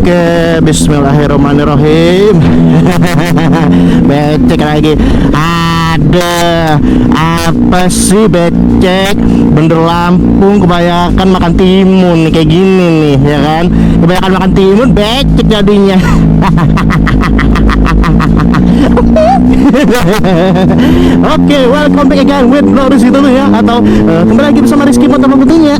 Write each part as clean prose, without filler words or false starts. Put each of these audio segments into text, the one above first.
Oke, bismillahirrahmanirrahim. Becek lagi. Ada apa sih becek? Bener Lampung kebanyakan makan timun nih, kayak gini nih ya kan. Kebanyakan makan timun becek jadinya. Oke, welcome back again with Rizky dulu ya, atau kembali lagi bersama Rizky Motor Putihnya.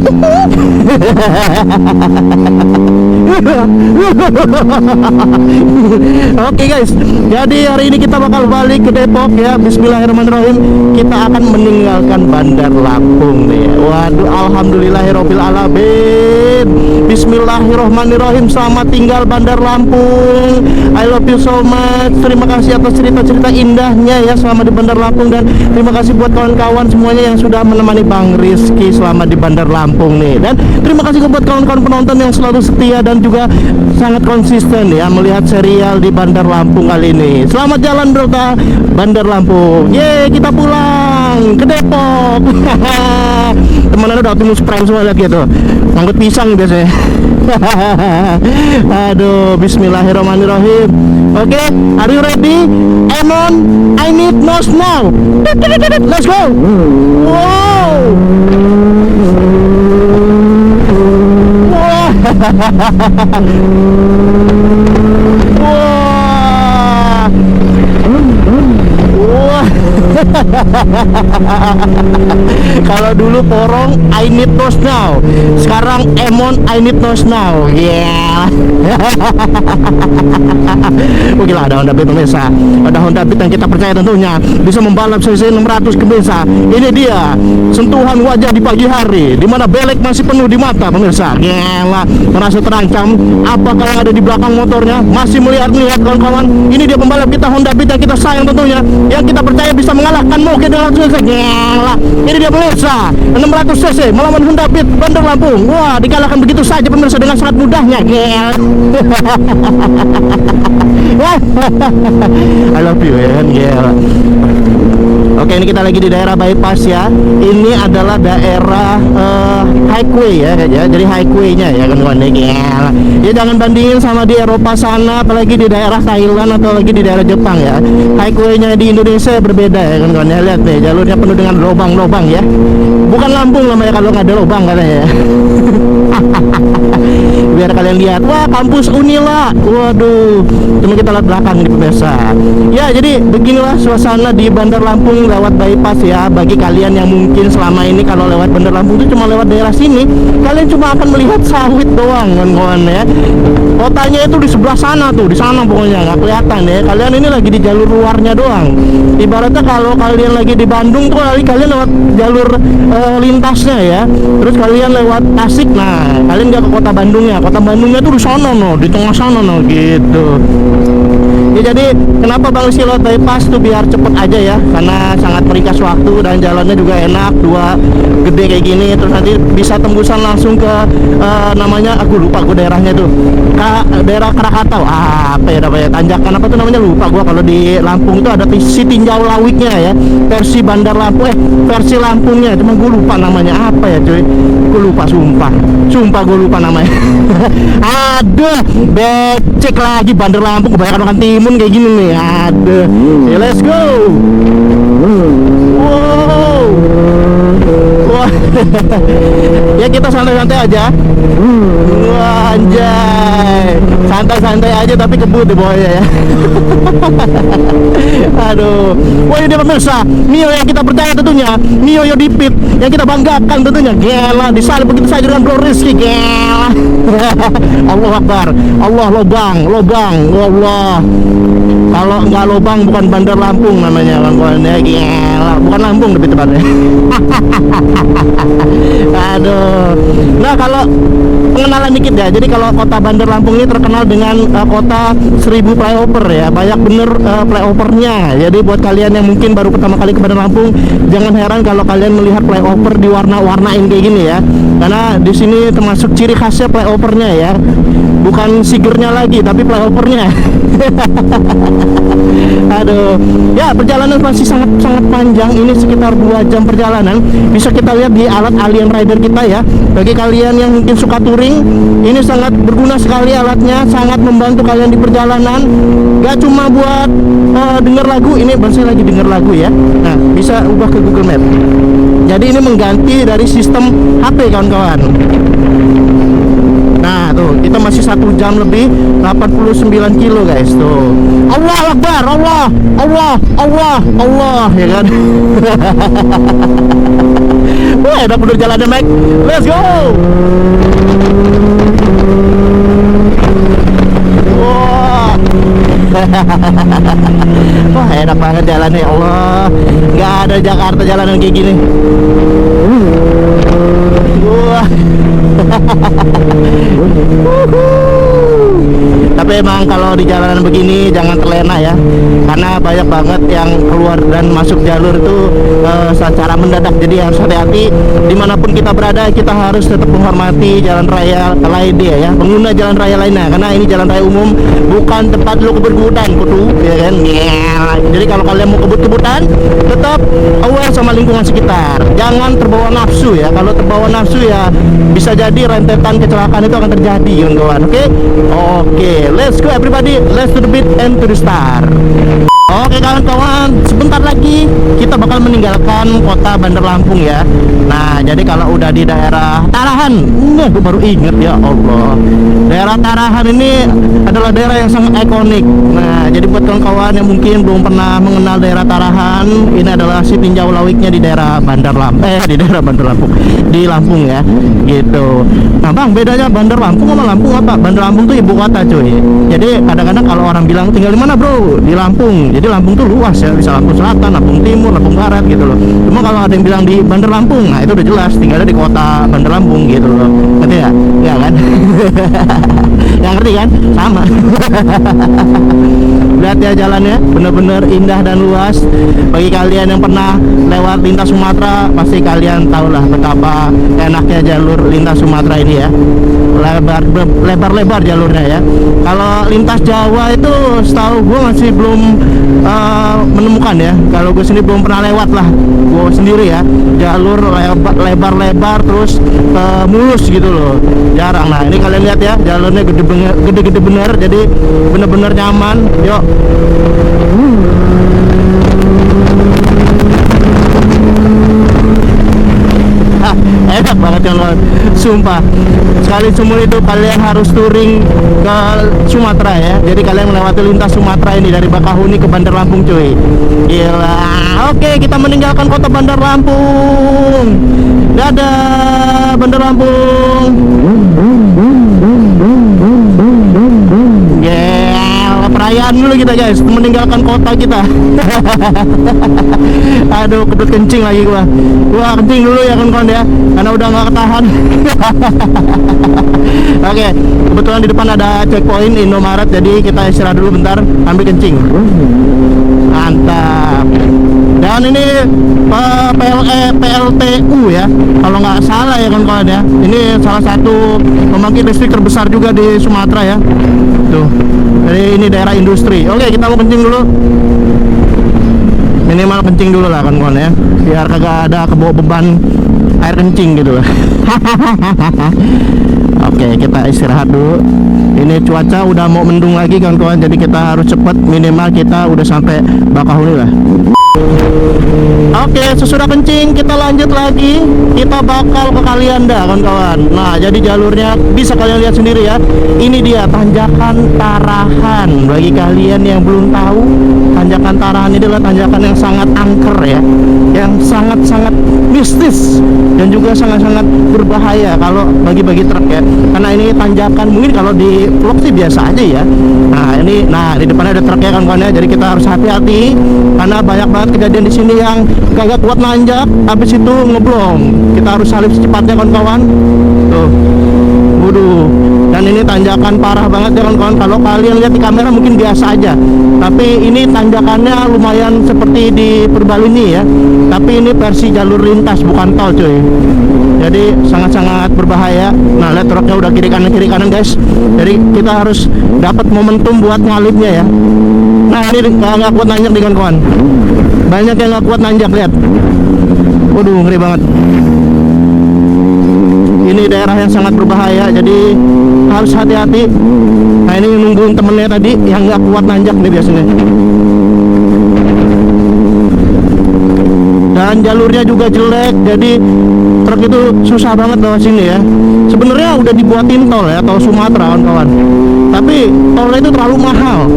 Oke guys, jadi hari ini kita bakal balik ke Depok ya. Bismillahirrahmanirrahim. Kita akan meninggalkan Bandar Lampung nih. Waduh, alhamdulillahirabbil alamin. Bismillahirrahmanirrahim. Selamat tinggal Bandar Lampung. I love you so much. Terima kasih atas cerita-cerita indahnya ya selama di Bandar Lampung, dan terima kasih buat kawan-kawan semuanya yang sudah menemani Bang Rizky selama di Bandar Lampung nih. Dan terima kasih buat kawan-kawan penonton yang selalu setia dan juga sangat konsisten ya melihat serial di Bandar Lampung kali ini. Selamat jalan bro, Bandar Lampung. Yeay, kita pulang ke Depok. Teman-teman udah Optimus Prime semua lihat gitu, ngangkut pisang biasanya. Aduh, bismillahirrahmanirrahim. Oke, are you ready? Emon, I need nose now. Let's go. Wow. Wah. Wah. Kalau dulu Porong I need nose now, sekarang Emon I need nose now. Yeah. Oke lah, ada Honda Beat pemirsa. Ada Honda Beat yang kita percaya tentunya bisa membalap cc 600 pemirsa. Ini dia sentuhan wajah di pagi hari, dimana belek masih penuh di mata pemirsa. Gila, merasa terancam. Apakah yang ada di belakang motornya masih melihat kawan-kawan? Ini dia pembalap kita, Honda Beat yang kita sayang tentunya, yang kita percaya bisa mengalahkan Moge dengan cc. Gila, ini dia pemirsa, 600 cc melawan Honda Beat Bandar Lampung. Wah, dikalahkan begitu saja pemirsa dengan sangat mudahnya. Gila. I love you ya kan. Gila. Oke, ini kita lagi di daerah bypass ya. Ini adalah daerah highway ya, jadi highway-nya ya kan kawan. Gila. Ya jangan bandingin sama di Eropa sana, apalagi di daerah Thailand atau lagi di daerah Jepang ya. Highway-nya di Indonesia berbeda ya kan kawan. Lihat nih, jalurnya penuh dengan lubang-lubang ya. Bukan Lampung namanya kalau nggak ada lubang katanya ya. Biar kalian lihat, wah kampus Unila. Waduh, cuma kita lihat belakang di pemirsa. Ya, jadi beginilah suasana di Bandar Lampung lewat bypass ya. Bagi kalian yang mungkin selama ini kalau lewat Bandar Lampung itu cuma lewat daerah sini, kalian cuma akan melihat sawit doang kawan-kawan ya. Kotanya itu di sebelah sana tuh, di sana pokoknya nggak kelihatan ya. Kalian ini lagi di jalur luarnya doang. Ibaratnya kalau kalian lagi di Bandung tuh kalian lewat jalur lintasnya ya. Terus kalian lewat Tasik, nah kalian nggak ke kota Bandungnya. Kota Bandungnya tuh di sana no, di tengah sana no gitu. Ya, jadi kenapa Bang Rizky lewat bypass tuh biar cepet aja ya, karena sangat meringkas waktu dan jalannya juga enak, dua gede kayak gini. Terus nanti bisa tembusan langsung ke namanya, aku lupa gue daerahnya tuh, daerah Krakatau, apa ya namanya, tanjakan apa tuh namanya, lupa gue. Kalau di Lampung tuh ada si Tinjau Lawiknya ya, versi Bandar Lampung, versi Lampungnya, cuma gue lupa namanya apa ya cuy, gue lupa, sumpah gue lupa namanya. Aduh, becek lagi Bandar Lampung, kebanyakan makan timun kayak gini nih. Aduh, ya, let's go. Wow. Wah. Ya kita santai-santai aja. Wah, anjay, santai-santai aja tapi kebut di bawahnya ya. Aduh, wah ini dia pemirsa, Mio yang kita percaya tentunya, Mio Yodipit yang kita banggakan tentunya. Gila, disalib begitu saja dengan Bro Rizky. Gila. Allah Akbar, Allah, lobang, Allah. Kalau nggak lobang bukan Bandar Lampung namanya kawan-kawan ya. Gila, bukan Lampung lebih tepatnya. Aduh. Nah, kalau pengenalan dikit ya, jadi kalau kota Bandar Lampung ini terkenal dengan kota 1000 flyover ya, banyak bener flyovernya. Jadi buat kalian yang mungkin baru pertama kali ke Bandar Lampung, jangan heran kalau kalian melihat flyover diwarna-warnain kayak gini ya, karena di sini termasuk ciri khasnya flyovernya ya. bukan Sigernya lagi tapi flyovernya. Aduh, ya perjalanan masih sangat panjang. Ini sekitar 2 jam perjalanan. Bisa kita lihat di alat Alien Rider kita ya. Bagi kalian yang mungkin suka touring, ini sangat berguna sekali alatnya, sangat membantu kalian di perjalanan. Gak cuma buat denger lagu, ini saya lagi denger lagu ya. Nah, bisa ubah ke Google Map. Jadi ini mengganti dari sistem HP kawan-kawan. Nah tuh, kita masih 1 jam lebih, 89 kilo guys tuh. Allah Akbar, Allah, Allah, Allah, Allah, ya kan. Wah, enak bener jalannya Mike. Let's go. Wah. Wah, enak banget jalannya, ya Allah. Nggak ada Jakarta jalanan kayak gini. Wah. Tapi emang kalau di jalanan begini jangan terlena ya, karena banyak banget yang keluar dan masuk jalur itu secara mendadak. Jadi harus hati-hati dimanapun kita berada. Kita harus tetap menghormati jalan raya lainnya ya, pengguna jalan raya lainnya, karena ini jalan raya umum, bukan tempat lu kebut-kebutan kudu ya kan. Jadi kalau kalian mau kebut-kebutan, tetap aware sama lingkungan sekitar, jangan terbawa nafsu ya. Kalau terbawa nafsu ya bisa jadi rentetan kecelakaan itu akan terjadi kawan-kawan. Oke, let's go everybody, let's to the beat and to the start. Oke kawan-kawan, sebentar lagi kita bakal meninggalkan kota Bandar Lampung ya. Nah, jadi kalau udah di daerah Tarahan, gue baru inget ya Allah. Daerah Tarahan ini adalah daerah yang sangat ikonik. Nah, jadi buat kawan-kawan yang mungkin belum pernah mengenal daerah Tarahan, ini adalah si tinjau lawiknya di daerah Bandar Lampung. Di daerah Bandar Lampung, di Lampung ya, gitu. Nah bang, bedanya Bandar Lampung sama Lampung apa? Bandar Lampung tuh ibu kota cuy. Jadi kadang-kadang kalau orang bilang tinggal di mana bro, di Lampung. Jadi Lampung tuh luas ya, bisa Lampung Selatan, Lampung Timur, Lampung Barat gitu loh. Cuma kalau ada yang bilang di Bandar Lampung, nah itu udah jelas tinggalnya di kota Bandar Lampung gitu loh. Ngerti ya? Ya kan? Yang ngerti kan? Sama. Lihat ya jalannya, bener-bener indah dan luas. Bagi kalian yang pernah lewat lintas Sumatera, pasti kalian tahu lah betapa enaknya jalur lintas Sumatera ini ya. Lebar-lebar jalurnya ya. Kalau lintas Jawa itu setahu gue masih belum menemukan ya. Kalau gue sendiri belum pernah lewat lah, gue sendiri ya. Jalur lebar-lebar terus mulus gitu loh, jarang. Nah ini kalian lihat ya, jalurnya gede-gede bener, jadi bener-bener nyaman. Yuk. Enak banget kan lo, sumpah. Sekali seumur itu kalian harus touring ke Sumatera ya. Jadi kalian melewati lintas Sumatera ini dari Bakahuni ke Bandar Lampung cuy. Gila. Oke, kita meninggalkan kota Bandar Lampung. Dadah Bandar Lampung. Perayaan dulu kita guys, meninggalkan kota kita. Aduh, kedut kencing lagi gua kencing dulu ya kawan-kawan ya, karena udah nggak ketahan. Oke, kebetulan di depan ada checkpoint Indomaret, jadi kita istirahat dulu bentar, ambil kencing. Mantap. Dan ini PLTU ya, kalau nggak salah ya kawan-kawan ya. Ini salah satu pembangkit listrik terbesar juga di Sumatera ya. Tuh, jadi ini daerah industri. Oke, kita mau kencing dulu. Minimal kencing dulu lah kawan-kawan ya, biar kagak ada kebawa beban air kencing gitu lah. Oke, kita istirahat dulu. Ini cuaca udah mau mendung lagi kawan-kawan, jadi kita harus cepet, minimal kita udah sampai Bakahuni lah. Oke, sesudah kencing kita lanjut lagi. Kita bakal ke Kalianda kawan-kawan. Nah, jadi jalurnya bisa kalian lihat sendiri ya. Ini dia tanjakan Tarahan. Bagi kalian yang belum tahu, tanjakan Tarahan ini adalah tanjakan yang sangat angker ya, yang sangat-sangat mistis dan juga sangat-sangat berbahaya kalau bagi-bagi truk ya. Karena ini tanjakan, mungkin kalau di vlog sih biasa aja ya. Nah, di depannya ada truk ya kawan-kawan ya. Jadi kita harus hati-hati karena banyak banget kejadian di sini yang kagak kuat nanjak, habis itu ngeblong. Kita harus salip secepatnya kawan-kawan. Tuh, waduh. Dan ini tanjakan parah banget ya kawan-kawan. Kalau kalian lihat di kamera mungkin biasa aja, tapi ini tanjakannya lumayan seperti di Purbalini ya. Tapi ini versi jalur lintas, bukan tol cuy. jadi sangat-sangat berbahaya. Nah, lihat truknya udah kiri kanan guys. Jadi kita harus dapat momentum buat ngalipnya ya. Nah, ini nggak kuat nanjak nih kawan-kawan. Banyak yang nggak kuat nanjak, lihat. Waduh, ngeri banget. Ini daerah yang sangat berbahaya, jadi harus hati-hati. Nah, ini nungguin temennya tadi yang nggak kuat nanjak nih biasanya. Dan jalurnya juga jelek, jadi truk itu susah banget lewat sini ya. Sebenarnya udah dibuatin tol ya, tol Sumatera kawan-kawan, tapi tolnya itu terlalu mahal.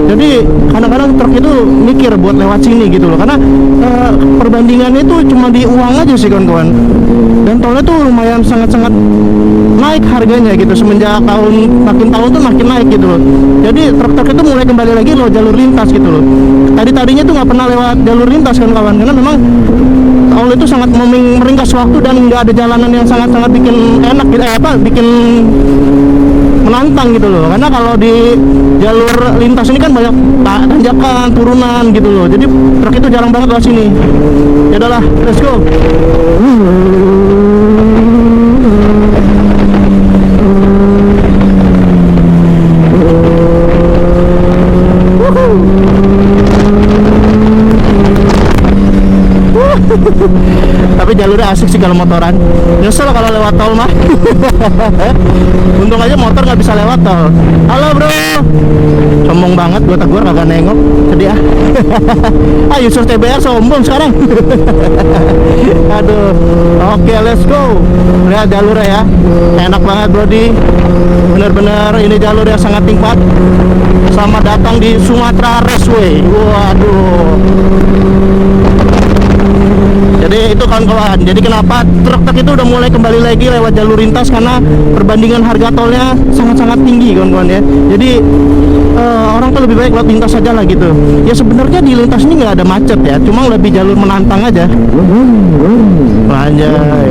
Jadi kadang-kadang truk itu mikir buat lewat sini gitu loh, karena perbandingannya itu cuma di uang aja sih kawan-kawan. Dan tolnya tuh lumayan sangat-sangat naik harganya gitu, semenjak makin tahun tuh makin naik gitu loh. Jadi truk-truk itu mulai kembali lagi loh jalur lintas gitu loh. Tadinya tuh nggak pernah lewat jalur lintas kan kawan, karena memang tol itu sangat meringkas waktu dan nggak ada jalanan yang sangat-sangat bikin enak gitu, bikin menantang gitu loh. Karena kalau di jalur lintas ini kan banyak tanjakan, turunan gitu loh. Jadi truk itu jarang banget lewat sini. Ya udahlah, let's go. Tapi jalurnya asik sih kalau motoran. Nyesel kalau lewat tol mah. Untung aja motor nggak bisa lewat tol. Halo bro, sombong banget gua tegur kagak nengok, sedih ah. Ah, user TBR sombong sekarang. Aduh. Oke, let's go. Lihat jalurnya ya, enak banget brody. Bener-bener ini jalur yang sangat nikmat. Selamat datang di Sumatera Raceway. Waduh. Jadi itu kawan-kawan. Jadi kenapa truk-truk itu udah mulai kembali lagi lewat jalur lintas, karena perbandingan harga tolnya sangat-sangat tinggi kawan-kawan ya. Jadi orang tuh lebih baik lewat lintas aja lah gitu. Ya sebenarnya di lintas ini nggak ada macet ya, cuma lebih jalur menantang aja. Anjay.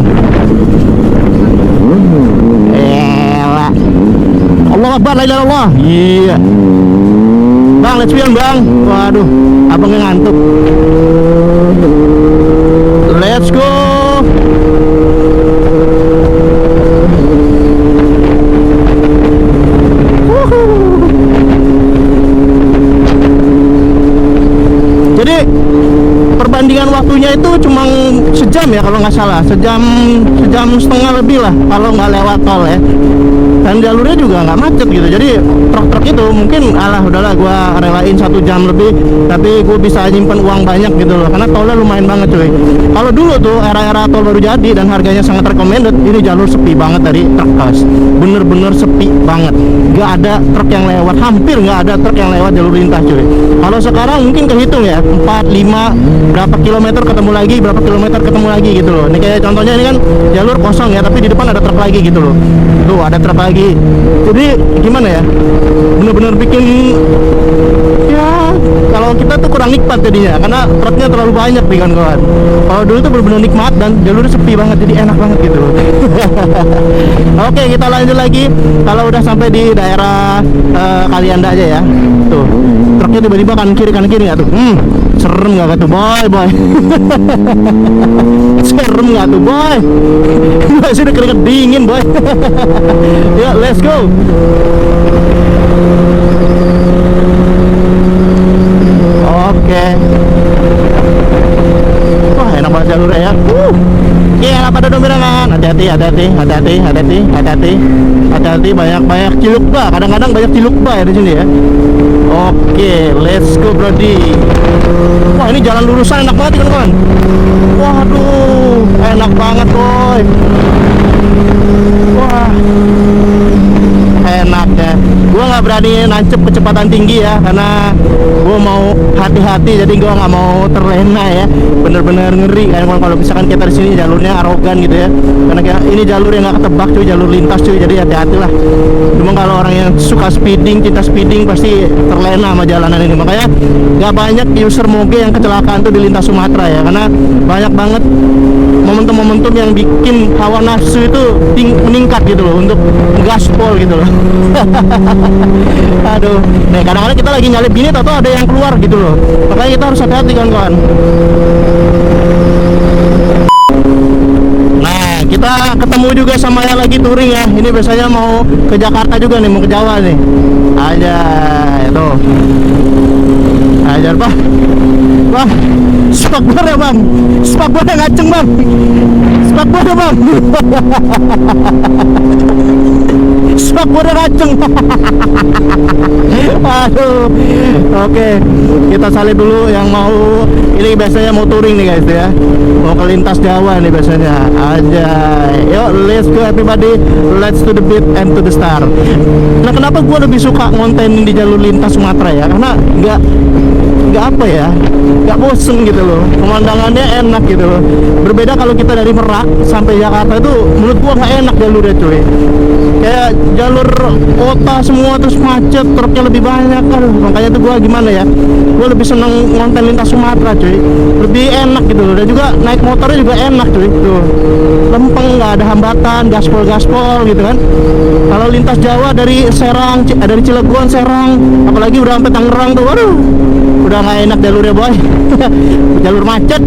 Elah. Allah Akbar, la ilaha illallah. Iya. Bang, let's pion bang. Waduh, abangnya ngantuk. Let's go. Jadi perbandingan waktunya itu cuma sejam ya kalau nggak salah, sejam setengah lebih lah kalau nggak lewat tol ya. Dan jalurnya juga nggak macet gitu. Jadi truk-truk itu mungkin udahlah gua relain 1 jam lebih, tapi gue bisa nyimpen uang banyak gitu loh, karena tolnya lumayan banget cuy. Kalau dulu tuh era-era tol baru jadi dan harganya sangat recommended, ini jalur sepi banget dari truk kas, bener-bener sepi banget, nggak ada truk yang lewat, hampir nggak ada truk yang lewat jalur lintas cuy. Kalau sekarang mungkin kehitung ya, 4, 5, berapa kilometer ketemu lagi, berapa kilometer ketemu lagi gitu loh. Ini kayak contohnya ini kan jalur kosong ya, tapi di depan ada truk lagi gitu loh. Tuh ada truk lagi. Jadi gimana ya, bener-bener bikin ya, kalau kita tuh kurang nikmat jadinya, karena truknya terlalu banyak nih kawan-kawan. Kalau dulu tuh bener-bener nikmat dan jalurnya sepi banget, jadi enak banget gitu. Oke, kita lanjut lagi. Kalau udah sampai di daerah Kalianda aja ya, tuh truknya tiba-tiba kanan kiri nggak tuh? Serem nggak tuh boy? Serem nggak tuh boy? Masih udah keringet dingin boy. Ya, let's go. Oke. Wah, enak banget jalurnya ya. Iya, apa ada domberangan? Hati-hati, banyak cilukba. Kadang-kadang banyak cilukba ya di sini ya. Oke, let's go brody. Wah, ini jalan lurusan enak banget kawan-kawan. Waduh, enak banget boy. Wah, enak ya. Gua nggak berani nancep kecepatan tinggi ya, karena gua mau hati-hati, jadi gua nggak mau terlena ya. Bener-bener ngeri kan kalau misalkan kita di sini jalurnya arogan gitu ya, karena ini jalur yang nggak ketebak cuy, jalur lintas cuy, jadi hati-hati lah. Cuma kalau orang yang suka speeding, cinta speeding, pasti terlena sama jalanan ini. Makanya nggak banyak user moge yang kecelakaan tuh di lintas Sumatera ya, karena banyak banget momentum-momentum yang bikin hawa nafsu itu meningkat gitu loh, untuk gaspol gitu loh. Aduh, nih kadang-kadang kita lagi nyalip gini atau ada yang keluar gitu loh, makanya kita harus hati-hati kawan-kawan. Nah, Kita ketemu juga sama yang lagi touring ya. Ini biasanya mau ke Jakarta juga nih, mau ke Jawa nih. Aja itu. Ajar Bang. Bang, spakbor ya Bang. Spakbor yang ngaceng Bang. Spakbor ya Bang. Spakbor yang ngaceng. Aduh. Oke, kita salib dulu yang mau. Ini biasanya mau touring nih guys ya. Mau ke lintas Jawa nih biasanya. Aja. Yuk, let's go everybody. Let's to the beat and to the star. Nah, kenapa gue lebih suka ngontenin di jalur lintas Sumatera ya? Karena nggak apa ya, nggak bosen gitu loh, pemandangannya enak gitu loh. Berbeda kalau kita dari Merak sampai Jakarta itu menurut gua nggak enak jalurnya cuy, kayak jalur kota semua terus macet, truknya lebih banyak kan. Makanya tuh gua gimana ya, gua lebih seneng ngonten lintas Sumatera cuy, lebih enak gitu loh. Dan juga naik motornya juga enak cuy, tuh lempeng, nggak ada hambatan, gaspol gitu kan. Kalau lintas Jawa dari Serang, dari Cilegon, Serang, apalagi udah sampai Tangerang tuh, waduh, udah nggak enak jalurnya boy. Jalur macet.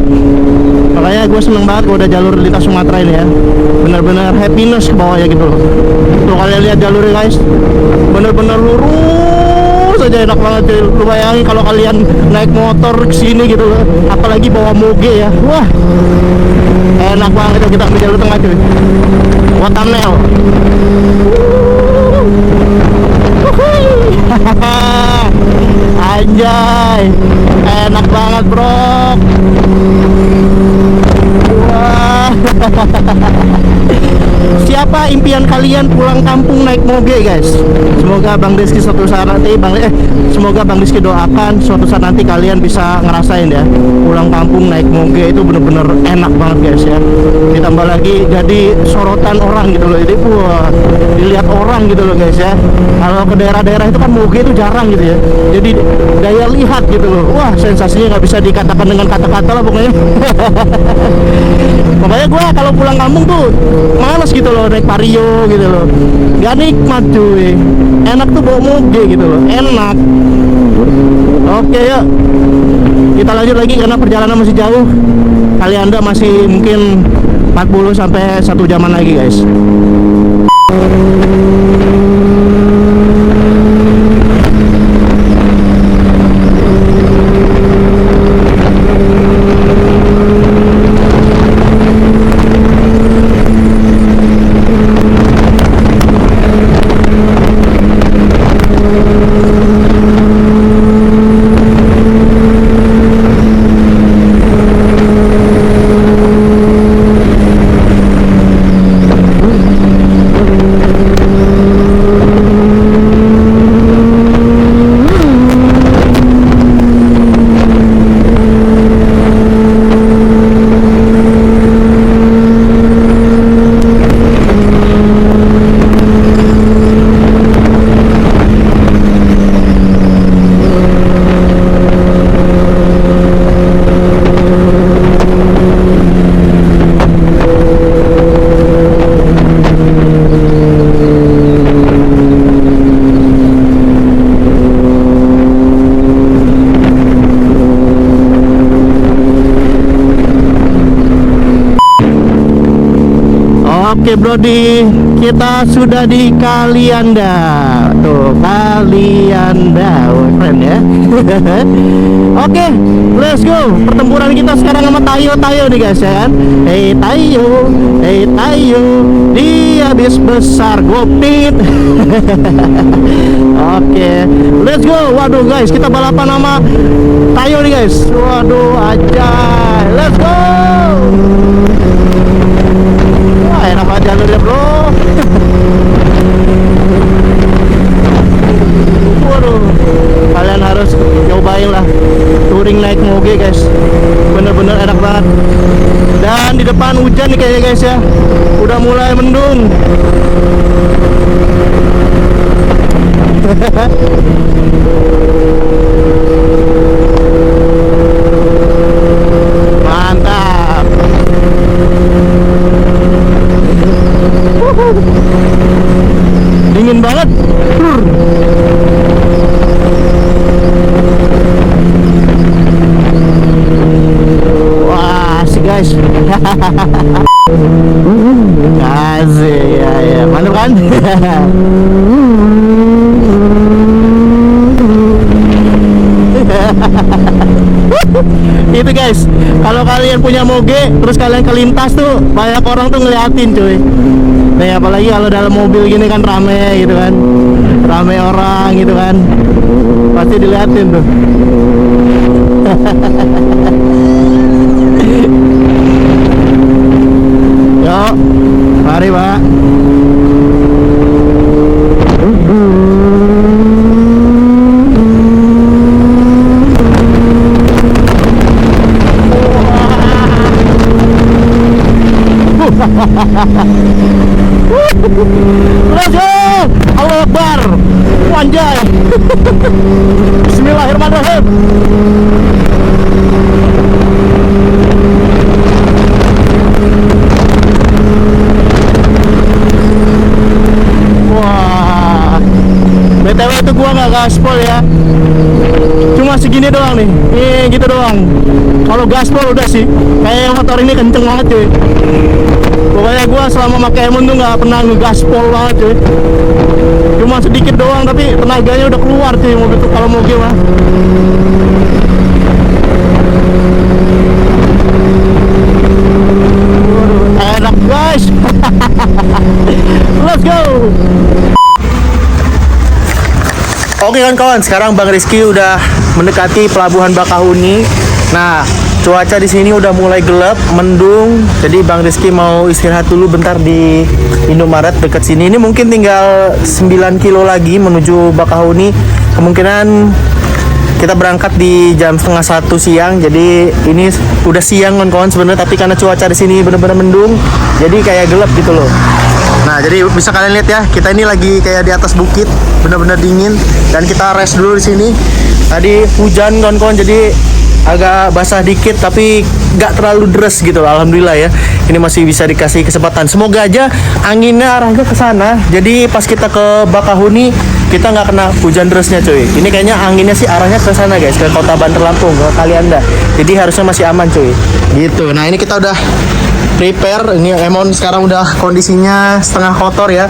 Makanya gue seneng banget kalau udah jalur lintas Sumatera ini ya, bener-bener happiness ke bawahnya gitu loh. Tuh kalian lihat jalurnya guys, bener-bener lurus aja, enak banget cuy. Lu bayangin kalau kalian naik motor kesini gitu loh, apalagi bawa moge ya, wah enak banget tuh. Kita ambil jalur tengah cuy, buat thumbnail. Anjay, enak banget bro. Wah. Siapa impian kalian pulang kampung naik moge guys? Semoga Bang Rizky suatu saat nanti semoga Bang Rizky doakan suatu saat nanti kalian bisa ngerasain ya, pulang kampung naik moge itu bener-bener enak banget guys ya. Ditambah lagi jadi sorotan orang gitu loh, jadi wah, dilihat orang gitu loh guys ya. Kalau ke daerah-daerah itu kan moge itu jarang gitu ya, jadi daya lihat gitu loh. Wah, sensasinya nggak bisa dikatakan dengan kata-kata lah pokoknya. Makanya gue kalau pulang kampung tuh males gitu loh naik Vario gitu loh, gak nikmat cuy. Enak tuh bawa moge gitu loh, enak. Oke yuk, kita lanjut lagi karena perjalanan masih jauh. Kali Anda masih mungkin 40 sampai 1 jaman lagi guys. Oke Brody, kita sudah di Kalianda. Tuh Kalianda, keren ya. Oke, let's go. Pertempuran kita sekarang sama Tayo nih guys ya kan. Hey Tayo, dia bis besar gopit. Oke, let's go. Waduh guys, kita balapan sama Tayo nih guys. Waduh aja, let's go. Wah, enak banget jalurnya bro. Waduh, kalian harus cobain lah touring naik moge guys, bener-bener enak banget. Dan di depan hujan nih kayaknya guys ya, udah mulai mendung. Mantap. Dingin banget. Wah, asik guys. Asik, ya, mantap kan? Itu guys, kalau kalian punya moge terus kalian kelintas tuh banyak orang tuh ngeliatin cuy. Nah apalagi kalau dalam mobil gini kan rame gitu kan, rame orang gitu kan, pasti diliatin tuh. Yuk, mari pak. Let's go! Allahu Akbar! Wanjay! Bismillahirrahmanirrahim! Wah, BTW itu gua nggak gaspol ya, cuma segini doang nih, gitu doang. Kalau gaspol udah sih, kayak motor ini kenceng banget cuy. Pokoknya gua selama pakai Emon tuh nggak pernah ngegaspol banget cuy, cuma sedikit doang tapi tenaganya udah keluar cuy mobil tuh kalau moge mah. Enak guys. Let's go. Oke kawan-kawan, sekarang Bang Rizky udah mendekati pelabuhan Bakahuni. Nah, cuaca di sini udah mulai gelap, mendung. Jadi Bang Rizky mau istirahat dulu bentar di Indomaret dekat sini. Ini mungkin tinggal 9 kilo lagi menuju Bakahuni. Kemungkinan kita berangkat di jam 12:30 siang. Jadi ini udah siang kawan-kawan sebenarnya, tapi karena cuaca di sini benar-benar mendung, jadi kayak gelap gitu loh. Nah, jadi bisa kalian lihat ya, kita ini lagi kayak di atas bukit, benar-benar dingin, dan kita rest dulu di sini. Tadi hujan kawan-kawan, jadi agak basah dikit, tapi nggak terlalu deras gitu. Alhamdulillah ya, ini masih bisa dikasih kesempatan. Semoga aja anginnya arahnya ke sana. Jadi pas kita ke Bakahuni, kita nggak kena hujan derasnya cuy. Ini kayaknya anginnya sih arahnya ke sana guys, ke kota Bandar Lampung, ke Kalianda. Jadi harusnya masih aman cuy. Gitu. Nah ini kita udah prepare. Ini Emon sekarang udah kondisinya setengah kotor ya.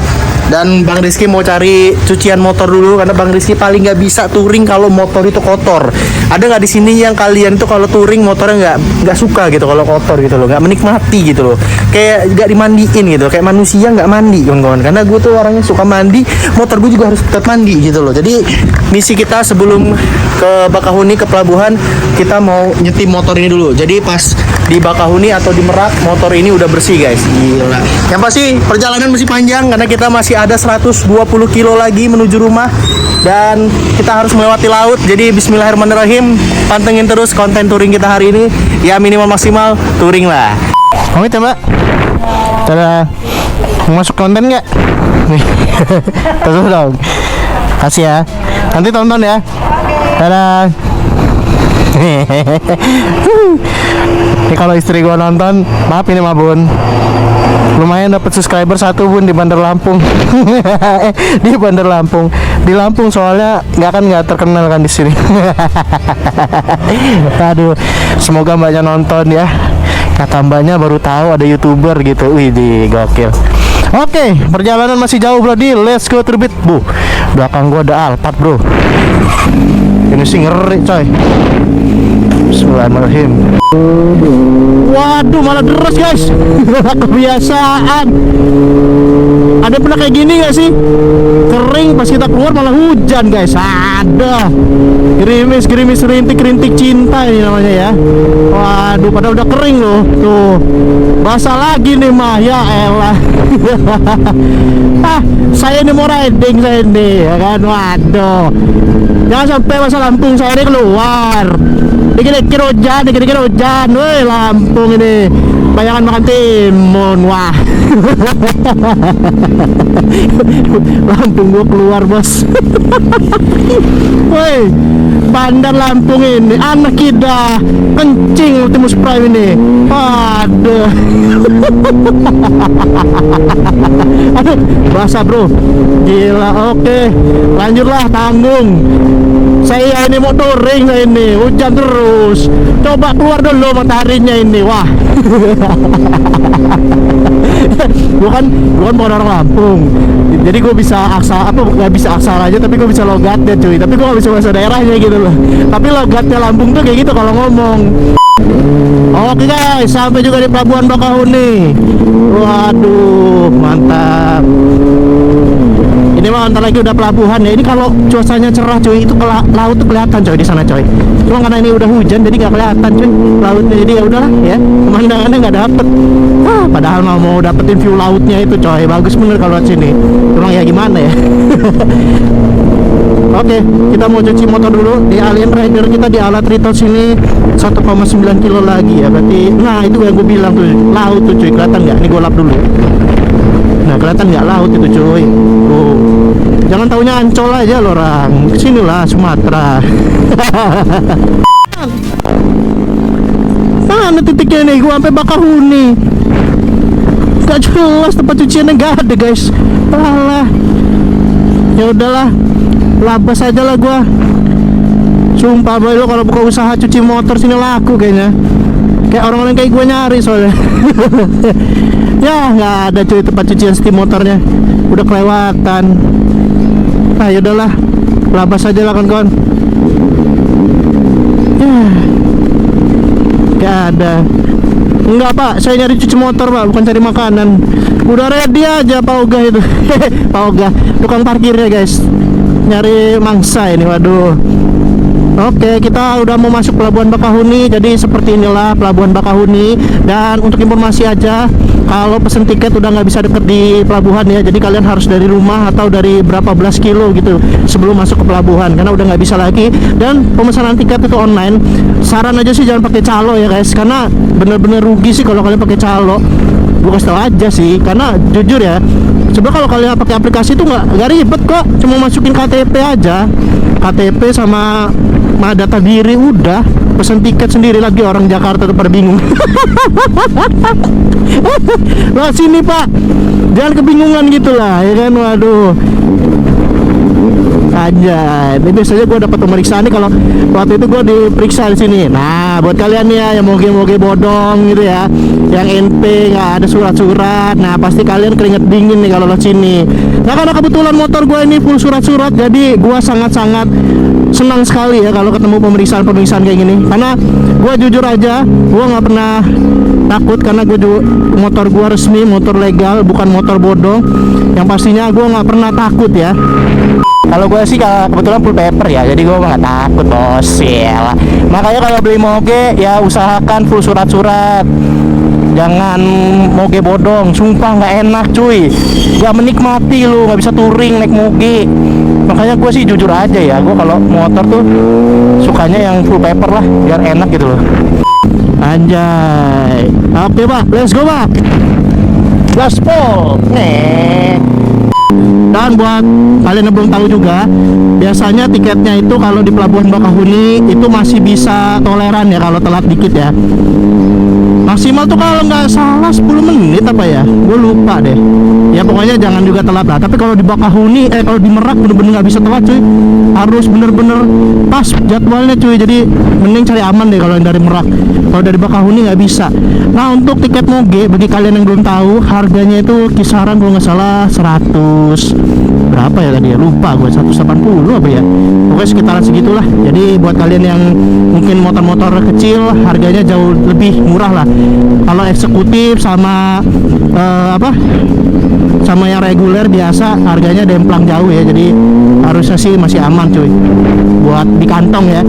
Dan Bang Rizky mau cari cucian motor dulu, karena Bang Rizky paling nggak bisa touring kalau motor itu kotor. Ada nggak di sini yang kalian tuh kalau touring motornya nggak suka gitu kalau kotor gitu loh, nggak menikmati gitu loh, kayak nggak dimandiin gitu, kayak manusia nggak mandi kawan-kawan. Karena gue tuh orangnya suka mandi, motor gue juga harus tetap mandi gitu loh. Jadi misi kita sebelum ke Bakahuni, ke pelabuhan, kita mau nyetim motor ini dulu. Jadi pas di Bakahuni atau di Merak, motor ini udah bersih guys. Gila. Yang pasti perjalanan masih panjang karena kita masih ada 120 kilo lagi menuju rumah, dan kita harus melewati laut. Jadi bismillahirrahmanirrahim, pantengin terus konten touring kita hari ini ya, minimal maksimal touring lah. Pamit ya mbak. Cara masuk konten nggak? Terus dong. Kasih ya. Nanti tonton ya. Dadah. Ini kalau istri gua nonton, maaf ini mah bun. Lumayan dapat subscriber 1 bun di Bandar Lampung. Di Bandar Lampung, di Lampung soalnya nggak terkenal kan di sini. Aduh, semoga mbaknya nonton ya. Kata mbaknya baru tahu ada YouTuber gitu. Wih, gokil. Oke, perjalanan masih jauh bro, let's go terbit. Belakang gua ada Alphard bro. Ini sih ngeri coy. Bismillahirrahmanirrahim. Waduh, malah deras guys. Kebiasaan. Ada pernah kayak gini gak sih? Kering, pas kita keluar malah hujan guys. Ada gerimis rintik cinta ini namanya ya. Waduh, padahal udah kering loh. Tuh, basah lagi nih mah, ya elah. Saya ini mau riding saya ini ya kan. Waduh, jangan sampai masa Lampung saya ini keluar. Dikit-dikit hujan, woi Lampung ini bayangan makan timun, wah. Lampung gua keluar bos. Woi, Bandar Lampung ini anak kita kencing Optimus Prime ini. Aduh. Aduh, basah bro. Gila, oke. Lanjutlah, tanggung. Saya ini mau touring, saya ini hujan terus. Coba keluar dulu mataharinya ini. Wah. Bukan orang Lampung. Jadi gue bisa nggak bisa aksara aja, tapi gue bisa logatnya cuy. Tapi gue nggak bisa bahasa daerahnya gitu loh. Tapi logatnya Lampung tuh kayak gitu kalau ngomong. Oke guys, sampai juga di Pelabuhan Bakahuni. Waduh, mantap. Ini mah ntar lagi udah pelabuhan ya. Ini kalau cuacanya cerah cuy, itu laut tuh kelihatan coy di sana coy. Cuma karena ini udah hujan jadi nggak kelihatan cuy lautnya. Jadi ya udahlah ya, pemandangannya nggak dapet. Padahal mau dapetin view lautnya itu coy, bagus bener kalau lewat sini. Cuma ya gimana ya. Oke, kita mau cuci motor dulu di Alien Rider kita di Alat Ritos sini 1,9 kilo lagi ya. Berarti, nah itu yang gue bilang tuh, laut tuh cuy, kelihatan nggak? Ini gue lap dulu. Nah kelihatan nggak laut itu cuy. Oh, jangan taunya Ancol aja loh orang. Kesinilah Sumatera. Mana titiknya nih? Gua sampai Bakahuni. Gak jelas tempat cuciannya nggak ada guys. Alah. Ya udahlah, labas aja lah gua. Sumpah boy, lo kalau buka usaha cuci motor sini laku kayaknya. Kayak orang-orang kayak gue nyari soalnya. Ya nggak ada cuy tempat cucian steam motornya, udah kelewatan. Nah yaudahlah, labas aja lah kawan-kawan. Ya nggak ada. Enggak pak, saya nyari cuci motor pak, bukan cari makanan. Udah ready aja Pak Oga itu. Pak Oga, tukang parkirnya guys, nyari mangsa ini. Waduh. Oke, kita udah mau masuk Pelabuhan Bakahuni. Jadi seperti inilah Pelabuhan Bakahuni. Dan untuk informasi aja, kalau pesen tiket udah nggak bisa deket di pelabuhan ya. Jadi kalian harus dari rumah atau dari berapa belas kilo gitu sebelum masuk ke pelabuhan, karena udah nggak bisa lagi. Dan pemesanan tiket itu online. Saran aja sih jangan pakai calo ya guys, karena bener-bener rugi sih kalau kalian pakai calo. Gue kasih tau aja sih, karena jujur ya, sebenarnya kalau kalian pakai aplikasi itu nggak ribet kok, cuma masukin KTP aja, KTP sama data diri, udah pesan tiket sendiri. Lagi orang Jakarta tuh pada bingung. Lah sini pak, jangan kebingungan gitulah ya kan. Waduh aja, ini biasanya gue dapat pemeriksaan nih kalau waktu itu gue diperiksa di sini. Nah buat kalian ya yang moge-moge bodong gitu ya, yang NP nggak ada surat-surat, nah pasti kalian keringet dingin nih kalau lewat sini. Nah karena kebetulan motor gue ini full surat-surat, jadi gue sangat-sangat senang sekali ya kalau ketemu pemeriksaan kayak gini. Karena gue jujur aja, gue nggak pernah takut, karena motor gue resmi, motor legal, bukan motor bodong. Yang pastinya gue nggak pernah takut ya. Kalau gue sih kebetulan full paper ya, jadi gue nggak takut bos ya. Makanya kalau beli moge ya usahakan full surat-surat, jangan moge bodong. Sumpah nggak enak cuy, gak menikmati, lu nggak bisa touring naik moge. Makanya gue sih jujur aja ya, gue kalau motor tuh sukanya yang full paper lah, biar enak gitu loh. Anjay. Oke pak, let's go pak, gaspol nih. Dan buat kalian yang belum tahu juga, biasanya tiketnya itu kalau di Pelabuhan Bakahuni itu masih bisa toleran ya kalau telat dikit ya. Maksimal tuh kalau nggak salah 10 menit apa ya, gue lupa deh. Ya pokoknya jangan juga telat lah. Tapi kalau di Bakahuni, kalau di Merak bener-bener nggak bisa telat cuy. Harus bener-bener pas jadwalnya cuy. Jadi mending cari aman deh kalau yang dari Merak. Kalau dari Bakahuni nggak bisa. Nah untuk tiket moge, bagi kalian yang belum tahu, harganya itu kisaran kalau nggak salah 100 berapa ya tadi ya, lupa gue, 180 apa ya, pokoknya sekitaran segitulah. Jadi buat kalian yang mungkin motor-motor kecil, harganya jauh lebih murah lah. Kalau eksekutif sama sama yang reguler biasa harganya demplang jauh ya. Jadi harusnya sih masih aman cuy buat di kantong ya.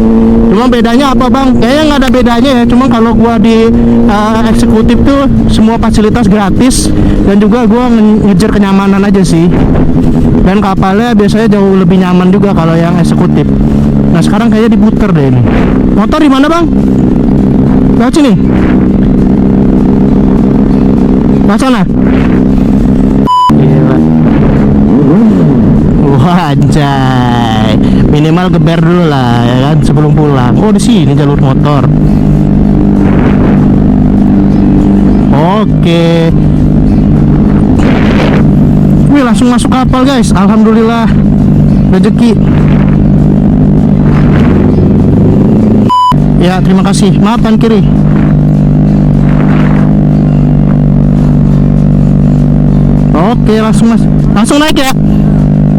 Cuma bedanya apa bang? Kayaknya nggak ada bedanya ya. Cuma kalau gua di eksekutif tuh semua fasilitas gratis, dan juga gua ngejar kenyamanan aja sih. Dan kapalnya biasanya jauh lebih nyaman juga kalau yang eksekutif. Nah sekarang kayaknya diputer deh ini. Motor di mana bang? Lewat sini. Lewat sana. Gila. Wah anjay. Minimal geber dulu lah ya kan sebelum pulang. Oh di sini jalur motor. Oke. Wih langsung masuk kapal guys, alhamdulillah, rezeki. Ya, terima kasih. Maaf kan kiri. Oke, langsung naik ya.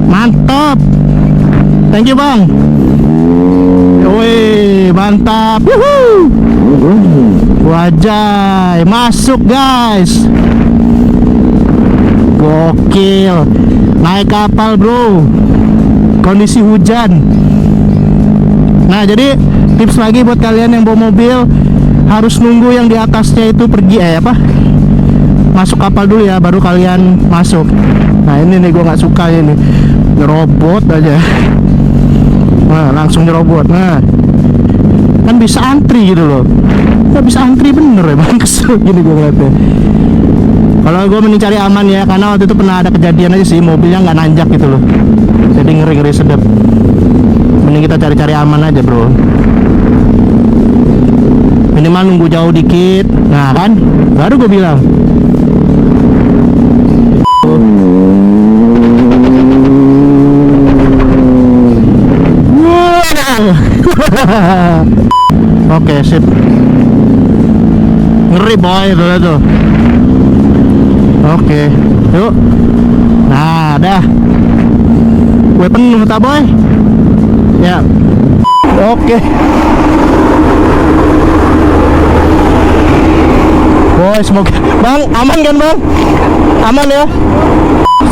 Mantap. Thank you bang. Wih, mantap. Yuhuu. Wajay, masuk guys. Gokil. Naik kapal bro. Kondisi hujan. Nah, jadi tips lagi buat kalian yang bawa mobil, harus nunggu yang di atasnya itu pergi masuk kapal dulu ya, baru kalian masuk. Nah ini nih gue nggak suka ini, nyerobot aja. Nah langsung nyerobot. Nah kan bisa antri gitu loh, nggak bisa antri bener ya bang. Kesel gini gue ngeliatnya. Kalau gue mending cari aman ya, karena waktu itu pernah ada kejadian aja sih, mobilnya nggak nanjak gitu loh, jadi ngeri sedap. Mending kita cari aman aja bro, minimal nunggu jauh dikit. Nah kan baru gue bilang. Oke, sip. Ngeri boy tuh. Oke, yuk. Nah, dah. Gue penuh tak boy? Ya. Oke. Boy, semoga bang aman kan bang? Aman ya?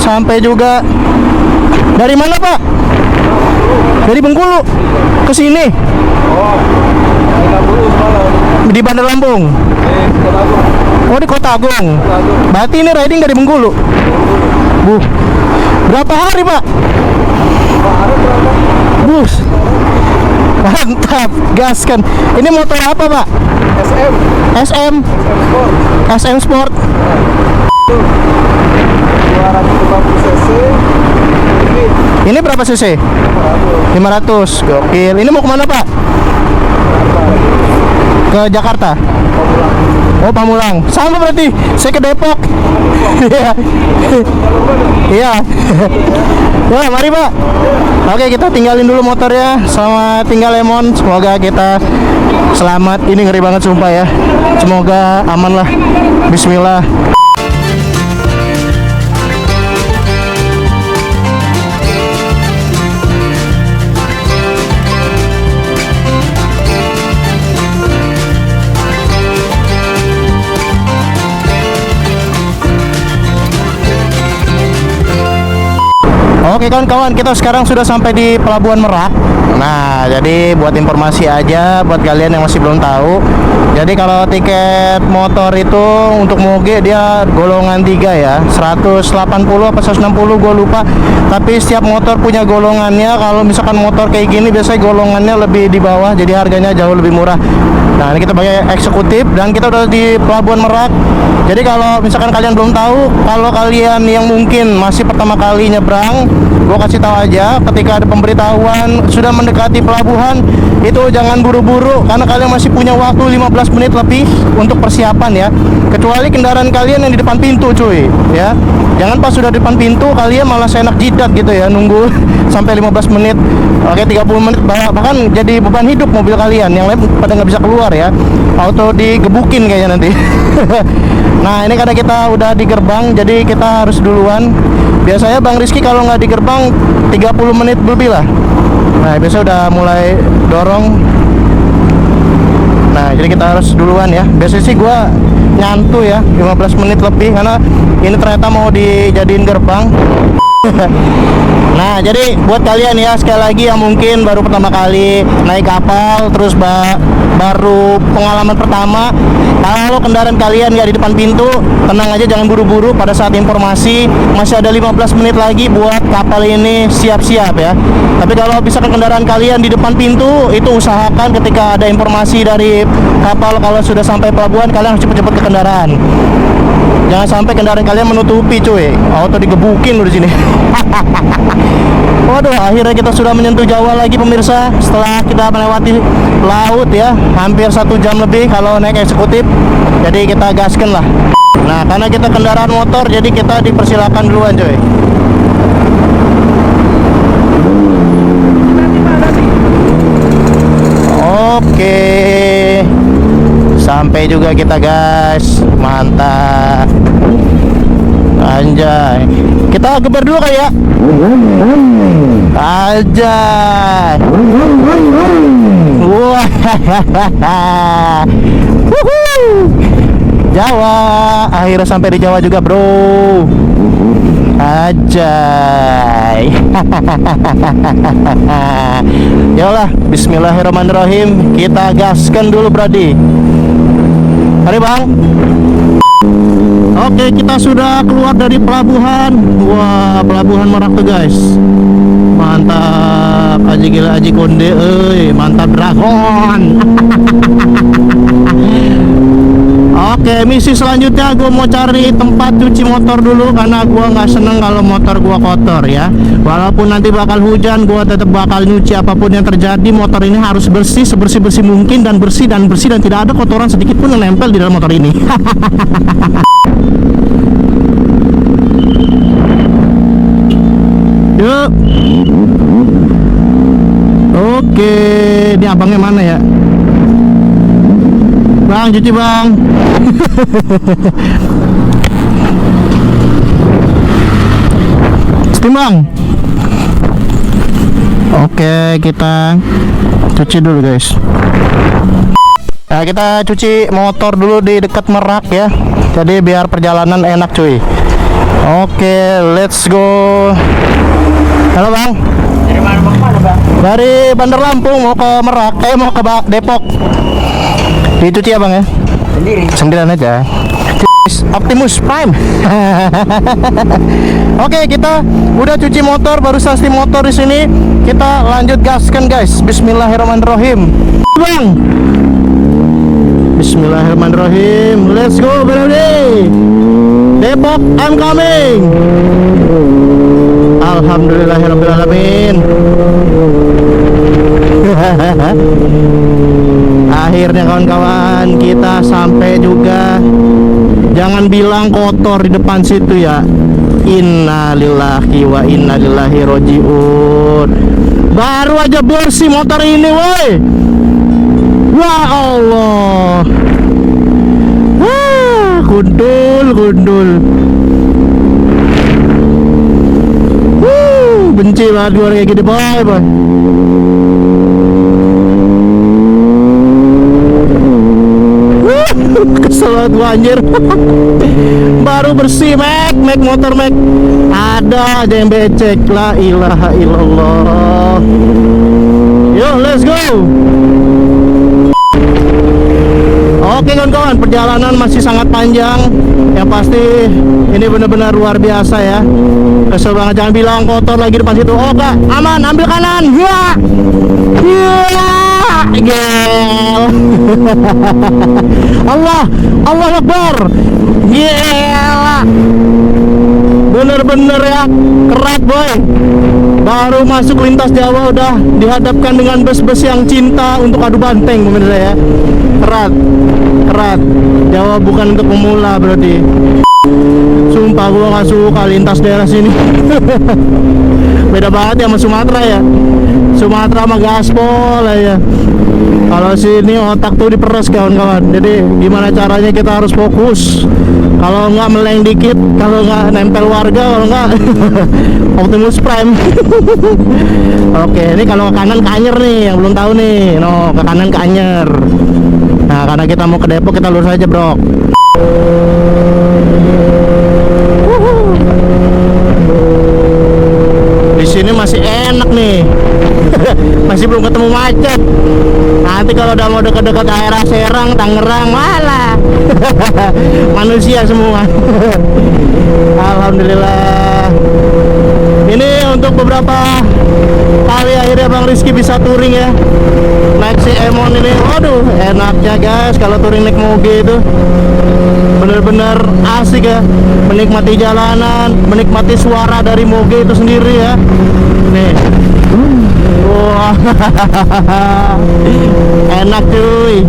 Sampai juga. Dari mana pak? Dari Bengkulu ke sini. Di Bandar Lampung. Oh di Kota Agung. Berarti ini riding dari Bengkulu. Berapa hari pak? Bus. Mantap, gas kan. Ini motor apa pak? SM Sport. 250 cc. Ini berapa cc? 500. Gokil. Ini mau kemana pak? Ke Jakarta. Oh Pamulang. Sama berarti. Saya ke Depok. Iya. Iya. Wah mari pak. Oke kita tinggalin dulu motornya. Selamat tinggal Lemon. Semoga kita selamat. Ini ngeri banget sumpah ya. Semoga aman lah. Bismillah. Oke kawan-kawan, kita sekarang sudah sampai di Pelabuhan Merak. Nah, jadi buat informasi aja buat kalian yang masih belum tahu. Jadi kalau tiket motor itu untuk moge dia golongan 3 ya, 180 apa 160 gue lupa. Tapi setiap motor punya golongannya. Kalau misalkan motor kayak gini biasanya golongannya lebih di bawah, jadi harganya jauh lebih murah. Nah, ini kita pakai eksekutif dan kita udah di Pelabuhan Merak. Jadi kalau misalkan kalian belum tahu, kalau kalian yang mungkin masih pertama kali nyebrang, gue kasih tahu aja, ketika ada pemberitahuan sudah mendekati pelabuhan, itu jangan buru-buru karena kalian masih punya waktu 15 menit lebih untuk persiapan ya. Kecuali kendaraan kalian yang di depan pintu cuy ya. Jangan pas sudah di depan pintu kalian malah seenak jidat gitu ya, nunggu sampai 15 menit. Oke 30 menit bahkan jadi beban hidup mobil kalian, yang lain pada nggak bisa keluar ya. Auto digebukin kayaknya nanti. Nah ini karena kita udah di gerbang, jadi kita harus duluan. Biasanya Bang Rizky kalau nggak di gerbang 30 menit lebih lah. Nah biasa udah mulai dorong. Nah jadi kita harus duluan ya. Biasanya sih gua nyantu ya 15 menit lebih, karena ini ternyata mau dijadiin gerbang. Nah jadi buat kalian ya, sekali lagi yang mungkin baru pertama kali naik kapal, terus baru pengalaman pertama, kalau kendaraan kalian nggak di depan pintu, tenang aja, jangan buru-buru. Pada saat informasi masih ada 15 menit lagi buat kapal ini siap-siap ya. Tapi kalau misalkan kendaraan kalian di depan pintu, itu usahakan ketika ada informasi dari kapal kalau sudah sampai pelabuhan, kalian harus cepet-cepet ke kendaraan. Jangan sampai kendaraan kalian menutupi cuy, auto digebukin lu di sini. Waduh, akhirnya kita sudah menyentuh Jawa lagi pemirsa. Setelah kita melewati laut ya, hampir 1 jam lebih kalau naik eksekutif. Jadi kita gaskan lah. Nah, karena kita kendaraan motor, jadi kita dipersilakan duluan cuy. Oke. Sampai juga kita guys. Mantap. Anjay. Kita geber dulu kali ya. Anjay. Wah. Jawa. Akhirnya sampai di Jawa juga, bro. Ajay. Yalah, bismillahirrahmanirrahim. Kita gaskan dulu, Brady. Mari, Bang. Oke, kita sudah keluar dari pelabuhan. Wah, pelabuhan Merak tuh, guys. Mantap. Aji gila, aji konde, mantap dragon. Oke, misi selanjutnya gue mau cari tempat cuci motor dulu karena gue nggak seneng kalau motor gue kotor ya. Walaupun nanti bakal hujan, gue tetap bakal nyuci apapun yang terjadi. Motor ini harus bersih, sebersih mungkin dan bersih dan tidak ada kotoran sedikit pun yang nempel di dalam motor ini. Yuk. Oke, ini abangnya mana ya? Bang, cuci bang. Steam bang. Oke, kita cuci dulu guys. Nah, kita cuci motor dulu di dekat Merak ya. Jadi biar perjalanan enak cuy. Oke, let's go. Halo bang. Dari mana bang? Dari Bandar Lampung mau ke Merak, mau ke Depok. Dicuci ya bang ya? Sendirian aja. Optimus Prime. Oke, kita udah cuci motor, baru steam motor di sini. Kita lanjut gaskan guys. Bismillahirrahmanirrahim. Bang. Bismillahirrahmanirrahim. Let's go, Brody. Depok, I'm coming. Alhamdulillahirrahmanirrahim. Akhirnya kawan-kawan kita sampai juga. Jangan bilang kotor di depan situ ya. Innalillahi wa inna ilaihi rajiun. Baru aja bersih motor ini woi. Ya Allah. Wah, gundul. Benci banget gue kayak gini boy. Kesel banget gua anjir. Baru bersih Mac motor Mac. Ada aja yang becek. La ilaha illallah. Yuk let's go. Oke kawan-kawan, perjalanan masih sangat panjang. Yang pasti ini benar-benar luar biasa ya. Kesel banget, jangan bilang kotor lagi depan situ. Oh kak, aman, ambil kanan. Ya. Gel. Allah Akbar. Gila. Bener-bener ya, kerat boy. Baru masuk lintas Jawa udah dihadapkan dengan bus-bus yang cinta untuk adu banteng pemirsa ya. Kerat. Jawa bukan untuk pemula berarti. Sumpah gua gak suka lintas daerah sini. Beda banget ya sama Sumatera ya. Sumatera sama gaspol ya. Kalau sini otak tuh diperes kawan-kawan. Jadi gimana caranya kita harus fokus. Kalau nggak meleng dikit, kalau nggak nempel warga, kalau nggak Optimus Prime. Oke, ini kalau ke kanan ke Anyer nih, yang belum tahu nih. No, ke kanan ke Anyer. Nah, karena kita mau ke Depok, kita lurus aja, bro. Di sini masih enak nih. Masih belum ketemu macet. Nanti kalau udah mau dekat-dekat daerah Serang, Tangerang, malah manusia semua. Alhamdulillah. Ini untuk beberapa kali akhirnya Bang Rizky bisa touring ya. Naik si Emon ini. Waduh, enaknya guys kalau touring naik moge itu. Bener-bener asik ya. Menikmati jalanan, menikmati suara dari moge itu sendiri ya. Nih. Wah. Enak cuy.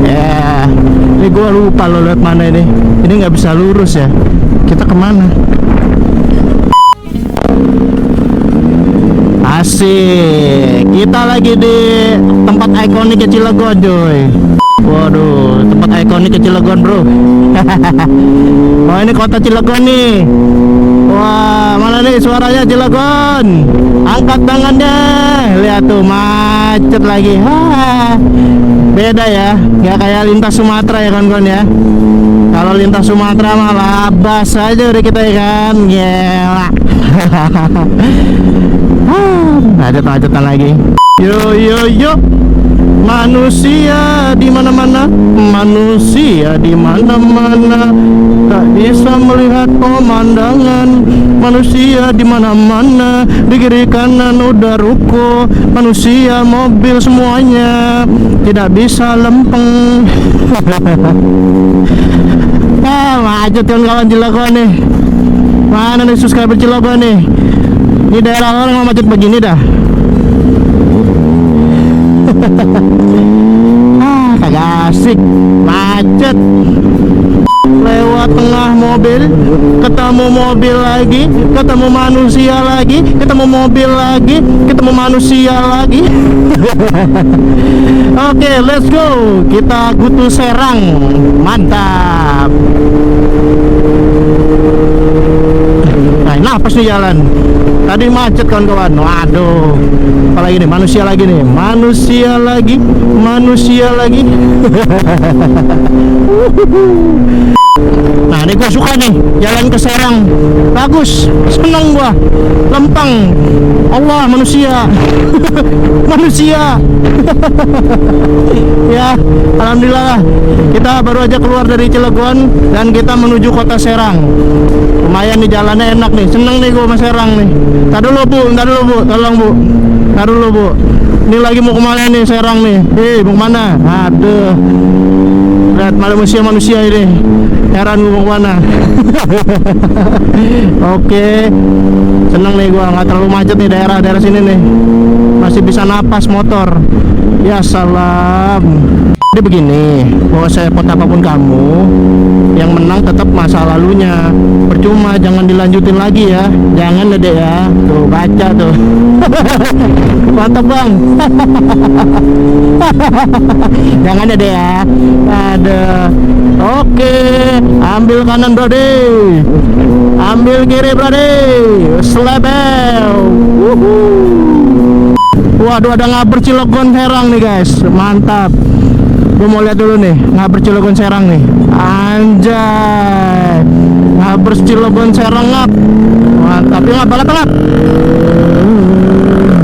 Ya, ini gua lupa lo lihat mana ini. Ini nggak bisa lurus ya. Kita kemana? Asik. Kita lagi di tempat ikonik Cilegon, coy. Waduh, tempat ikonik Cilegon, bro. Oh, ini kota Cilegon nih. Wah, mana nih suaranya Cilegon? Angkat tangannya. Lihat tuh, macet lagi. Beda ya, nggak kayak lintas Sumatera ya kawan-kawan ya. Kalau lintas Sumatera mah labas aja udah kita ya kan. Gila. Macet-macetan lagi. Yo yo yo. Manusia di mana-mana, manusia di mana-mana, tak bisa melihat pemandangan. Manusia di mana-mana, di kiri kanan udah ruko. Manusia, mobil semuanya tidak bisa lempeng. Macet kawan-kawan Cilegon nih. Mana nih subscriber Cilegon nih? Ini daerah orang macet begini dah. Kagak asik, macet. Lewat tengah mobil, ketemu mobil lagi, ketemu manusia lagi, ketemu mobil lagi, ketemu manusia lagi. Oke, let's go. Kita Gutu Serang. Mantap. Nah, napas nih jalan. Tadi macet kawan-kawan. Waduh. Apalagi nih, manusia lagi nih. Manusia lagi, manusia lagi. Nah, ini gua suka nih jalan ke Serang. Bagus, seneng gua. Lempeng. Allah, manusia. Manusia. Ya, alhamdulillah kita baru aja keluar dari Cilegon dan kita menuju kota Serang. Lumayan nih, jalannya enak nih. Seneng nih gua sama Serang nih. Ntar dulu bu, tolong bu. Ntar dulu bu. Ini lagi mau kemana nih Serang nih? Mau kemana? Aduh. Lihat manusia ini. Heran gue mau kemana. Oke. Seneng nih gua, nggak terlalu macet nih daerah sini nih. Masih bisa napas motor. Ya salam. Jadi begini, bahwa saya pot apapun kamu, yang menang tetap masa lalunya. Percuma, jangan dilanjutin lagi ya. Jangan deh ya. Tuh, baca tuh. Mantap bang. Jangan deh ya. Ada. Oke, ambil kanan brode. Ambil kiri brode. Selebel. Waduh, ada ngaber Cilegon Serang nih guys. Mantap. Gue mau lihat dulu nih ngaber Cilegon Serang nih. Anjay, ngaber Cilegon Serang ngap. Mantap. Ya ngap, balap.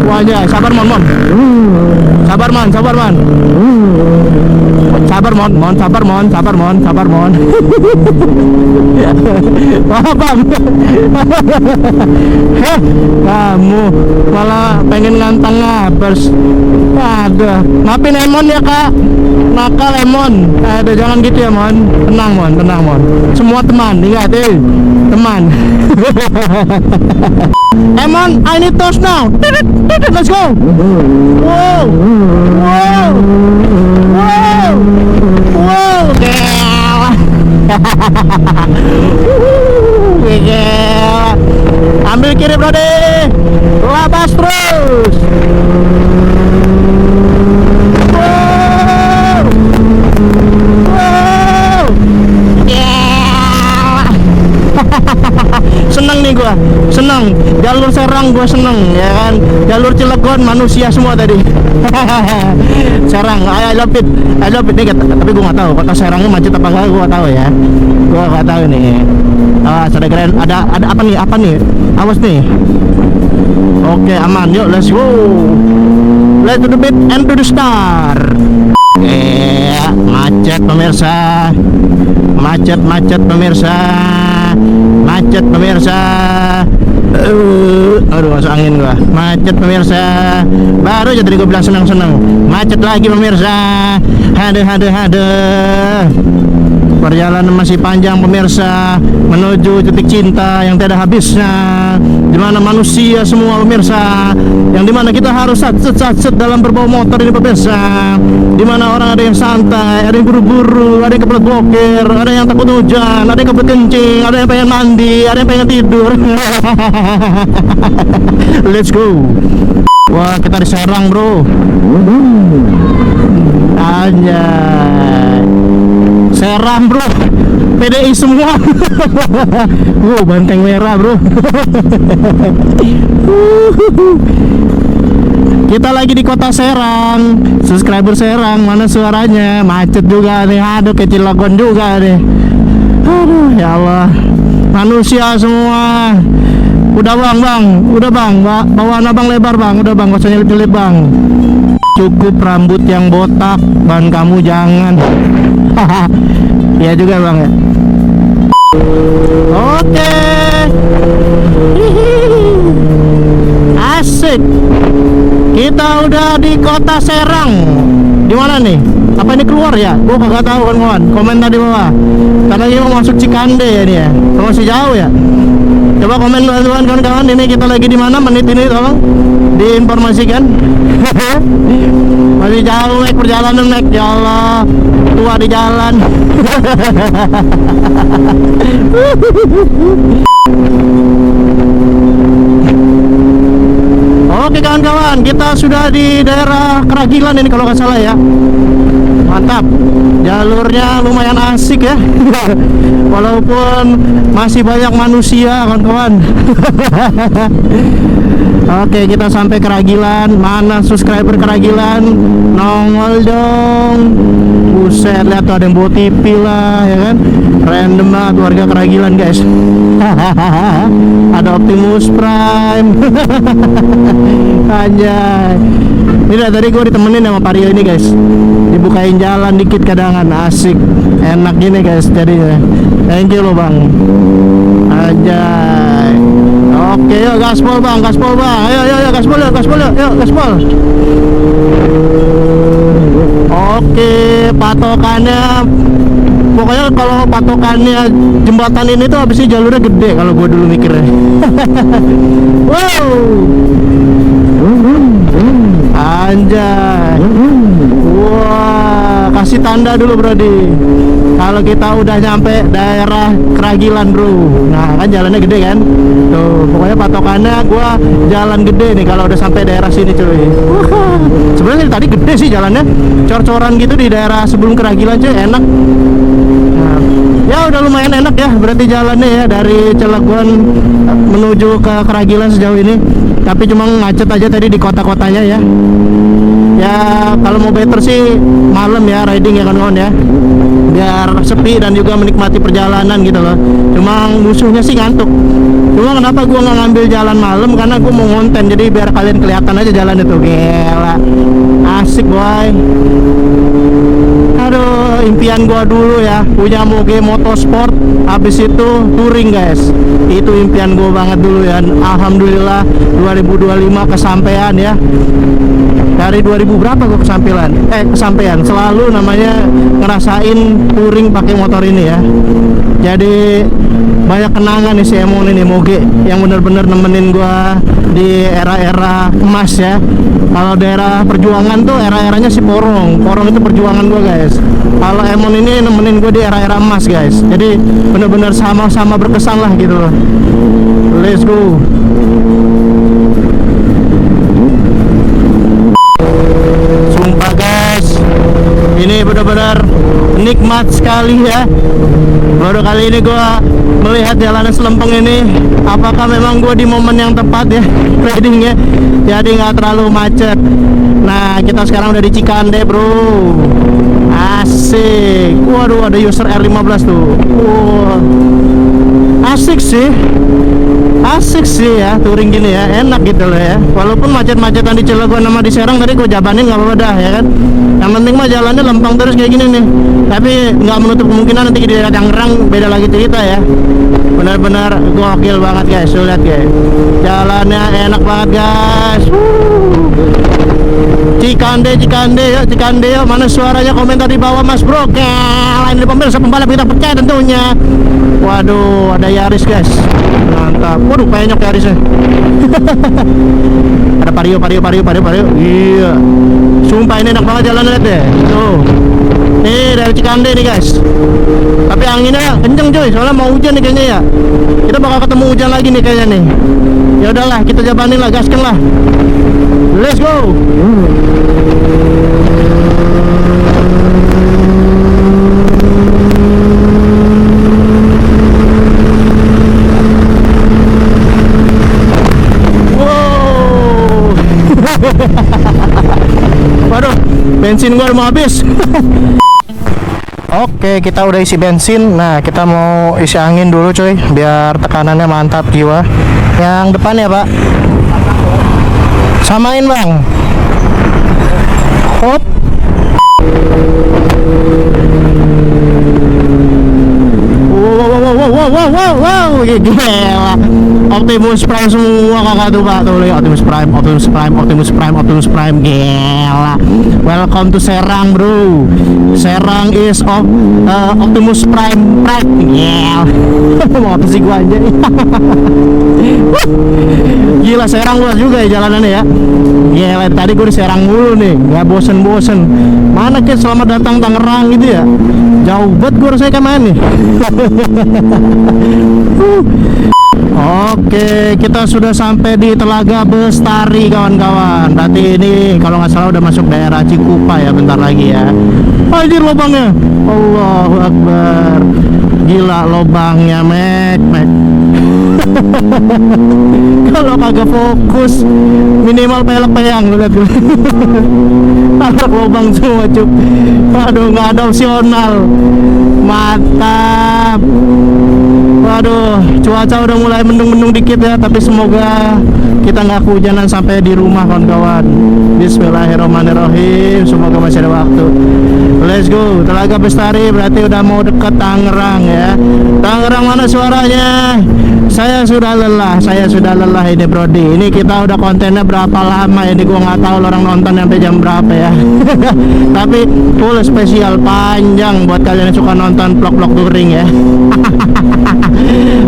Wajah, sabar mon. Sabar man. Sabar mon. Bang. Kamu malah pengen ngantang ngabers. Aduh, maafin Emon ya kak. Nakal Emon. Aduh, jangan gitu ya mon. Tenang mon. Semua teman, ingat teman. Emon, I need toast now. Let's go. Wow. Gila. Ambil kiri brode. Labas terus. Seneng nih gua, seneng jalur Serang gua seneng ya kan, jalur Cilegon manusia semua tadi. Serang, I love it nih, tapi gua nggak tahu kota Serangnya macet apa enggak, gua nggak tahu ya, gua nggak tahu nih. Ada keren, ada apa nih, awas nih. Oke, aman, yuk let's go, let's do the beat and to the star. Macet pemirsa, macet pemirsa. Aduh, masuk angin gua. Macet pemirsa. Baru aja tadi gua bilang senang-senang. Macet lagi pemirsa. Haduh. Perjalanan masih panjang pemirsa, menuju titik cinta yang tiada habisnya, dimana manusia semua pemirsa, yang dimana kita harus satset dalam berbawa motor ini pemirsa, dimana orang ada yang santai, ada yang buru-buru, ada yang kebelet boker, ada yang takut hujan, ada yang kebelet kencing, ada yang pengen mandi, ada yang pengen tidur. Let's go. Wah, kita di Serang, bro. Anjay. Serang, bro. PDI semua. Wow, banteng merah, bro. Kita lagi di kota Serang. Subscriber Serang, mana suaranya? Macet juga nih. Aduh, ke Cilegon juga nih. Aduh, ya Allah. Manusia semua. Udah bang, udah bang, bawaan abang lebar bang, udah bang, gak usah nyelip-nyelip bang. Cukup rambut yang botak, ban kamu jangan. Iya juga bang ya. Oke. Asik. Kita udah di kota Serang. Di mana nih? Apa ini keluar ya? Gua kagak tahu kan kawan. Komen tadi bawah. Karena ini mau masuk Cikande ya nih ya. Masih jauh ya. Coba komen teman-teman kawan-kawan, ini kita lagi di mana menit ini, tolong diinformasikan. Masih jauh naik perjalanan naik, ya Allah, tua di jalan. Oke kawan-kawan, kita sudah di daerah Keragilan ini kalau nggak salah ya. Mantap, jalurnya lumayan asik ya. Walaupun masih banyak manusia kawan-kawan. Oke, kita sampai Keragilan. Mana subscriber Keragilan? Nongol dong. Buset, lihat tuh ada yang bawa TV lah ya kan. Random banget warga Keragilan guys. Ada Optimus Prime. Anjay. Ini dari tadi gue ditemenin sama Vario ini guys. Dibukain jalan dikit kadangan, asik, enak gini guys jadinya. Thank you lo bang. Anjay. Oke, yuk gaspol bang, gaspol bang. Ayo gaspol yuk, gaspol yuk, yuk gaspol. Oke, patokannya pokoknya kalau patokannya jembatan ini tuh habisnya jalurnya gede kalau gue dulu mikirnya. Wow. Anjay. Wah, kasih tanda dulu Brody kalau kita udah nyampe daerah Keragilan bro. Nah kan jalannya gede kan tuh, pokoknya patokannya gua jalan gede nih kalau udah sampai daerah sini cuy. Sebenarnya tadi gede sih jalannya, cor-coran gitu di daerah sebelum Keragilan cuy, enak. Nah, ya udah lumayan enak ya berarti jalannya ya dari Cilegon menuju ke Keragilan sejauh ini. Tapi cuma macet aja tadi di kota-kotanya ya. Ya kalau mau better sih malam ya riding ya kawan-kawan ya, biar sepi dan juga menikmati perjalanan gitu loh. Cuma musuhnya sih ngantuk. Cuma kenapa gua nggak ngambil jalan malam, karena gua mau ngonten, jadi biar kalian kelihatan aja jalan itu. Gila, asik boy. Aduh, impian gua dulu ya punya moge motorsport, habis itu touring guys. Itu impian gua banget dulu ya. Alhamdulillah 2025 kesampaian ya. Dari 2000 berapa gua kesampaian. Selalu namanya ngerasain touring pakai motor ini ya. Jadi banyak kenangan nih si Emon ini moge yang bener-bener nemenin gua di era-era emas ya. Kalau daerah perjuangan tuh era-eranya si Porong itu perjuangan gua guys. Kalau Emon ini nemenin gua di era-era emas guys. Jadi bener-bener sama-sama berkesan lah gitu loh. Let's go. Sumpah guys, ini benar-benar nikmat sekali ya. Baru kali ini gua melihat jalanan Selempeng ini. Apakah memang gua di momen yang tepat ya ridingnya, jadi nggak terlalu macet. Nah kita sekarang udah di Cikande bro. Asik. Waduh, ada user R15 tuh. Wow. Asik sih ya touring gini ya, enak gitu loh ya. Walaupun macet-macetan di Cilegon sama di Serang tadi gue jabanin nggak apa-apa dah ya kan. Yang penting mah jalannya lempeng terus kayak gini nih. Tapi nggak menutup kemungkinan nanti di daerah Tangerang beda lagi cerita ya. Benar-benar gokil banget guys, lihat guys, jalannya enak banget guys. Cikande yuk, mana suaranya, komentar di bawah mas bro. Lain di pemirsa pembalap kita percaya tentunya. Waduh, ada Yaris guys, mantap. Waduh, penyok Yarisnya. Ada Vario. Iya, sumpah ini enak banget jalan, lihat deh tuh. Nih dari Cikande nih guys. Tapi anginnya kenceng coy, soalnya mau hujan nih kayaknya ya. Kita bakal ketemu hujan lagi nih kayaknya nih. Ya udahlah, kita jabanin lah, gaskan lah. Let's go. Wow. Waduh, bensin gua udah mau habis. Oke, kita udah isi bensin. Nah, kita mau isi angin dulu coy, biar tekanannya mantap jiwa. Yang depan ya Pak, samain Bang. Hop. Wow, gila. Optimus Prime semua kakak tuh Pak. Tuh lihat Optimus Prime, Optimus Prime, Optimus Prime, Optimus Prime. Gila. Welcome to Serang, bro. Serang is Optimus Prime. Gila. Mau apa sih gua aja. Gila, Serang luas juga ya jalanannya ya. Gila, tadi gua di Serang mulu nih, nggak bosen-bosen. Mana ke selamat datang Tangerang gitu ya. Jauh banget gua rasanya kemana nih. Oke, kita sudah sampai di Telaga Bestari kawan-kawan. Berarti ini kalau nggak salah udah masuk daerah Cikupa ya, bentar lagi ya. Anjir lubangnya, Allahu Akbar. Gila lubangnya, Mek. Kalau kagak fokus minimal pelek peyang lu lihat gue. Tarik lubang semua cup. Waduh, nggak ada opsional. Mantap. Waduh, cuaca udah mulai mendung-mendung dikit ya, tapi semoga kita nggak kehujanan sampai di rumah kawan-kawan. Bismillahirrahmanirrahim. Semoga masih ada waktu. Let's go. Telaga Bestari berarti udah mau deket Tangerang ya. Tangerang mana suaranya? Saya sudah lelah ini Brody. Ini kita udah kontennya berapa lama ini gua nggak tahu orang nonton sampai jam berapa ya. Tapi full spesial panjang buat kalian yang suka nonton vlog-vlog touring ya.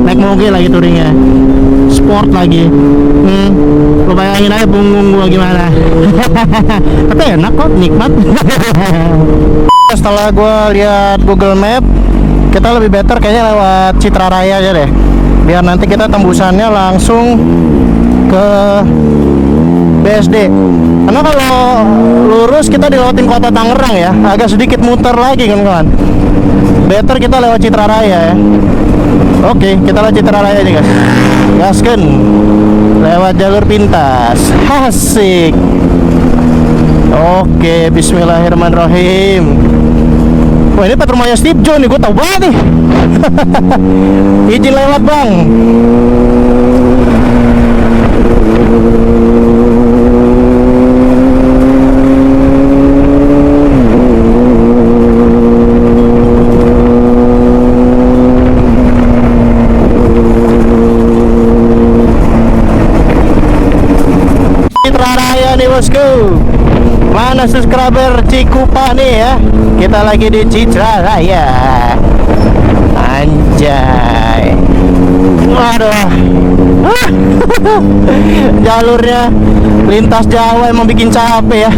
Naik moge lagi touringnya, sport lagi. Lu bayangin aja punggung gua gimana. Tapi enak kok, nikmat. Setelah gua lihat Google Map, kita lebih better kayaknya lewat Citra Raya aja deh, biar nanti kita tembusannya langsung ke BSD. Karena kalau lurus kita dilewatin kota Tangerang ya, agak sedikit muter lagi kan kawan. Better kita lewat Citra Raya ya. Oke, kita lewat Citra Raya aja guys. Gasken lewat jalur pintas. Asik. Oke, bismillahirrahmanirrahim. Wah, ini pet rumahnya Steve Jobs nih, gue tau banget nih. Izin lewat bang. Citra Raya nih bosku. Mana subscriber Cikupa nih ya. Kita lagi di Citra Raya. Anjay. Waduh. Jalurnya lintas Jawa emang bikin capek ya.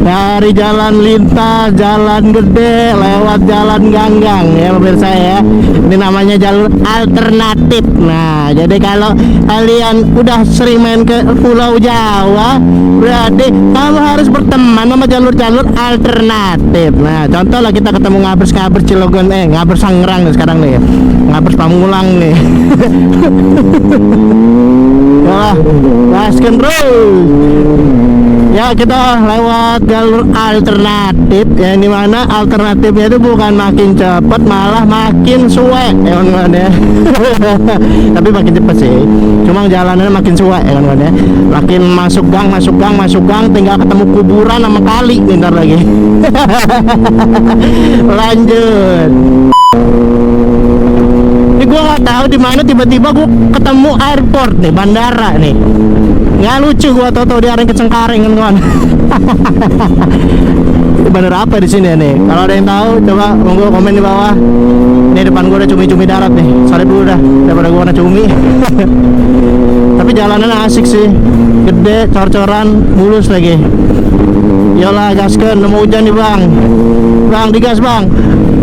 Dari jalan lintas, jalan gede, lewat jalan ganggang ya pemirsa ya. Ini namanya jalur alternatif. Nah, jadi kalau kalian udah sering main ke Pulau Jawa, berarti kamu harus berteman sama jalur-jalur alternatif. Nah, contoh lah kita ketemu Ngabers Cilegon, Ngabers Tangerang nih sekarang nih, Ngabers Pamulang nih. Wah, gaskan terus. Ya, kita lewat jalur alternatif yang dimana alternatifnya itu bukan makin cepat, malah makin suwe ya kawan ya. Tapi makin cepet sih, cuma jalanannya makin suwe ya kawan ya. Makin masuk gang, tinggal ketemu kuburan sama kali bentar lagi. Lanjut. Ini gua nggak tahu di mana tiba-tiba gua ketemu airport nih, bandara nih. Nggak lucu gua tau di arah ke Cengkareng kan kawan. Bandara apa di sini nih? Kalau ada yang tahu coba monggo komen di bawah. Ini depan gua ada cumi-cumi darat nih. Salib dulu dah daripada gua kena cumi. Tapi jalanannya asik sih, gede, cor-coran, mulus lagi. Yolah gaskan, mau hujan nih bang. Bang digas bang.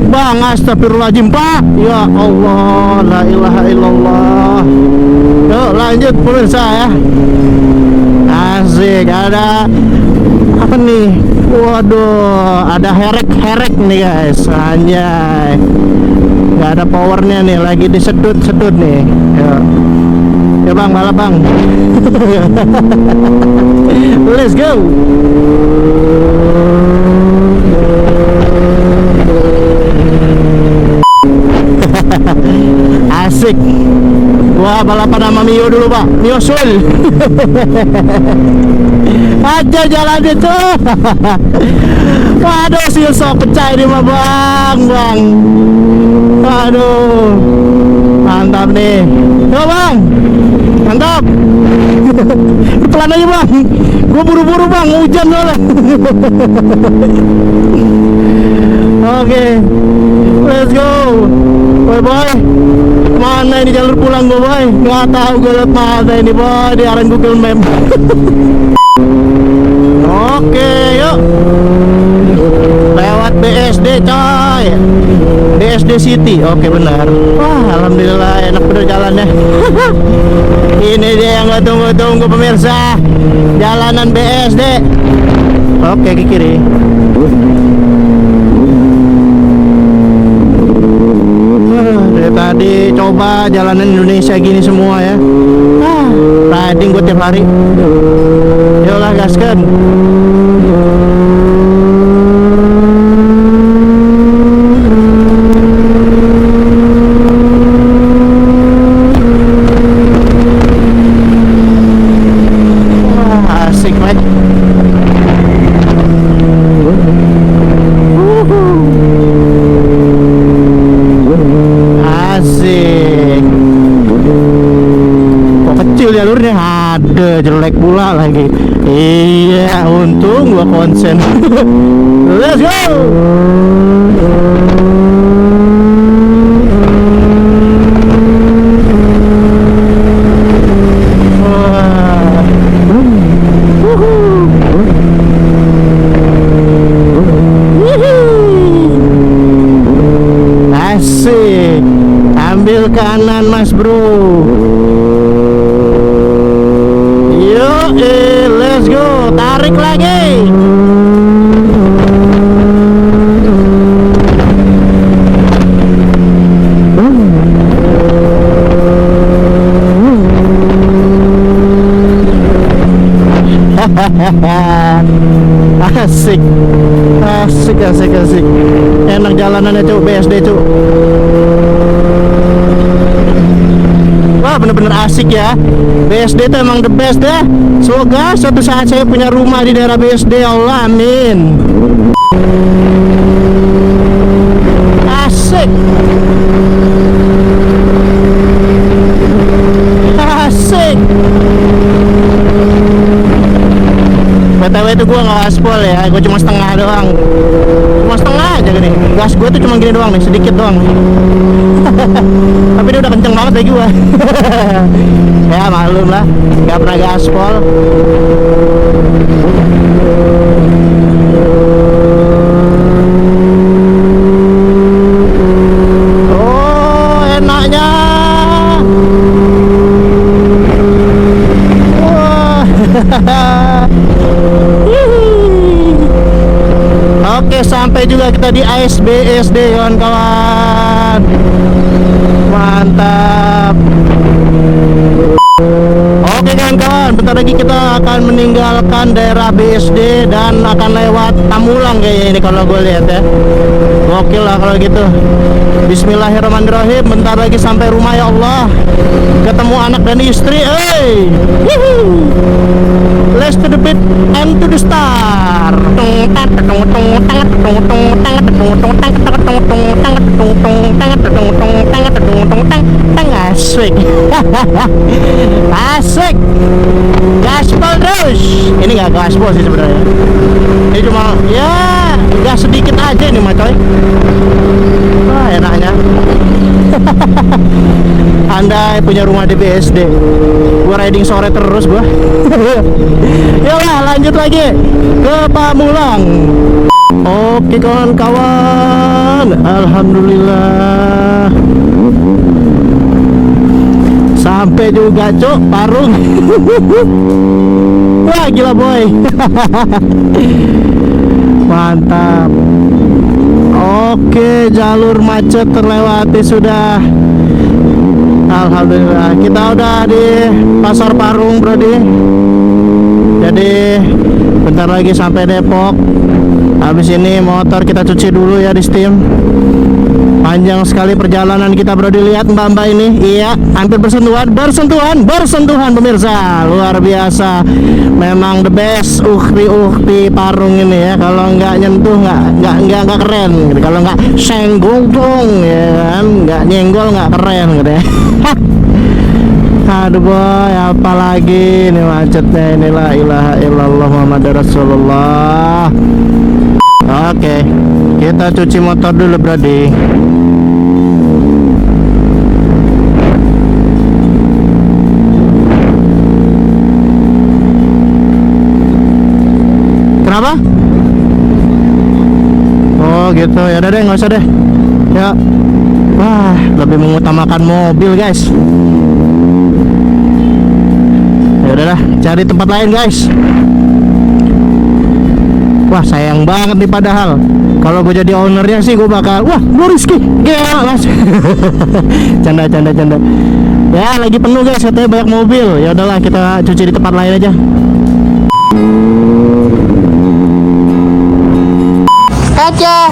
Bang, astagfirullahaladzim Pak. Ya Allah, la ilaha illallah. Yuk lanjut pemirsa ya. Asik, ada apa nih? Waduh, ada herek-herek nih guys. Anjay, nggak ada powernya nih, lagi disedut-sedut nih. Yuk. Ya bang, balap bang. Let's go. Asik. Wah, balapan sama Mio dulu pak, Mio Sul. Aja jalan itu. Waduh, si sok pecah ini mah bang. Waduh, mantap nih. Yo bang, mantap. Pelan aja bang, gua buru-buru bang, hujan soalnya. Oke, let's go. Boy, mana ini jalur pulang gue boy? Nggak tahu gue liat mana ini boy, di arahin Google Map. Oke, yuk. Lewat BSD coy, BSD City. Oke benar. Wah, alhamdulillah enak bener jalannya. Ini dia yang gue tunggu-tunggu pemirsa, jalanan BSD. Oke, ke kiri. Dari tadi coba jalanan Indonesia gini semua ya. Riding gue tiap hari. Yolah gaskan. Wah, asik banget. Asik. Kok kecil jalurnya, ada jelek pula lagi. Iya, untung gua konsen. Let's go. Asik. Ambil kanan mas bro. Yuk, let's go. Tarik lagi. Asik. Asik. Enak jalanannya cuk, BSD cuk. Wah, bener-bener asik ya. BSD itu emang the best ya. Semoga suatu saat saya punya rumah di daerah BSD, ya Allah, amin. Asik. Asik. BTW itu gue nggak aspal ya, gue cuma setengah doang. Cuma setengah aja gini. Gas gue tuh cuma gini doang nih, sedikit doang. Tapi dia udah kenceng banget lagi gue. Ya maklum lah, nggak pernah gaspol. Oh, enaknya. Wah. Oke, sampai juga kita di ASBSD kawan-kawan. Mantap. Oke kawan-kawan, bentar lagi kita akan meninggalkan daerah BSD dan akan lewat Tamulang kayaknya ini kalau gue lihat ya. Gokil lah kalau gitu. Bismillahirrahmanirrahim. Bentar lagi sampai rumah ya Allah. Ketemu anak dan istri. Hey, let's to the beat and to the star. Asik. Asik. Gaspol terus. Ini gak gaspol sih sebenarnya. Ini cuma ya gas sedikit aja nih mah coy. Wah, enaknya. Anda punya rumah di BSD. Gua riding sore terus gua. Yaudah lanjut lagi ke Pamulang. Oke kawan-kawan, alhamdulillah sampai juga cuk Parung. Wah gila boy. Mantap. Oke, jalur macet terlewati sudah. Alhamdulillah, kita udah di Pasar Parung, Brodi. Jadi bentar lagi sampai Depok. Habis ini motor kita cuci dulu ya di steam. Panjang sekali perjalanan kita, Brodi. Lihat mbak-mbak ini. Iya, hampir bersentuhan pemirsa. Luar biasa. Memang the best ukti Parung ini ya. Kalau nggak nyentuh nggak keren. Kalau nggak senggol dong ya kan, nggak nyenggol nggak keren gitu ya. Aduh boy, apalagi ini macetnya ini, la ilaha illallah Muhammad Rasulullah. Oke, kita cuci motor dulu, Brodi. Kenapa? Oh gitu, ya udah deh, nggak usah deh. Ya, wah, lebih mengutamakan mobil guys. Ya udahlah, cari tempat lain guys. Wah sayang banget nih padahal. Kalau gue jadi ownernya sih gue bakal, wah lu Rizky, gila mas. Canda. Ya lagi penuh guys, katanya banyak mobil. Ya udahlah, kita cuci di tempat lain aja. Kaca.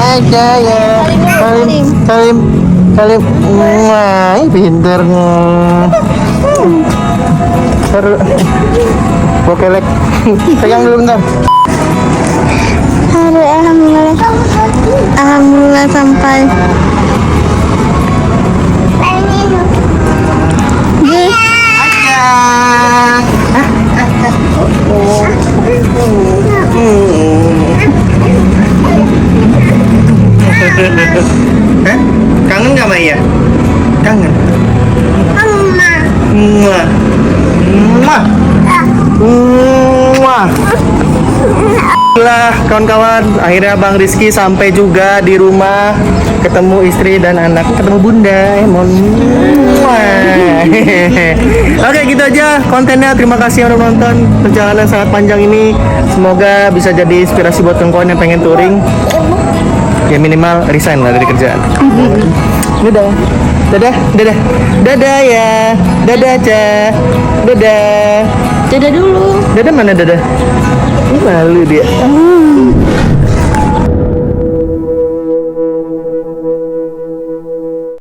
Aja ya. Salim. Wah, pinternya. Bokelek. Pegang dulu bentar. Aduh, alhamdulillah sampai. Kangen gak Maya? Kangen. Alhamdulillah kawan-kawan, akhirnya Bang Rizky sampai juga di rumah, ketemu istri dan anak, ketemu bunda Oke gitu aja kontennya. Terima kasih yang udah nonton perjalanan sangat panjang ini. Semoga bisa jadi inspirasi buat kawan-kawan yang pengen touring. Ya minimal resign lah dari kerjaan. Dadah ya, dadah aja, dadah Dadah dulu. mana dadah? Ini malu dia.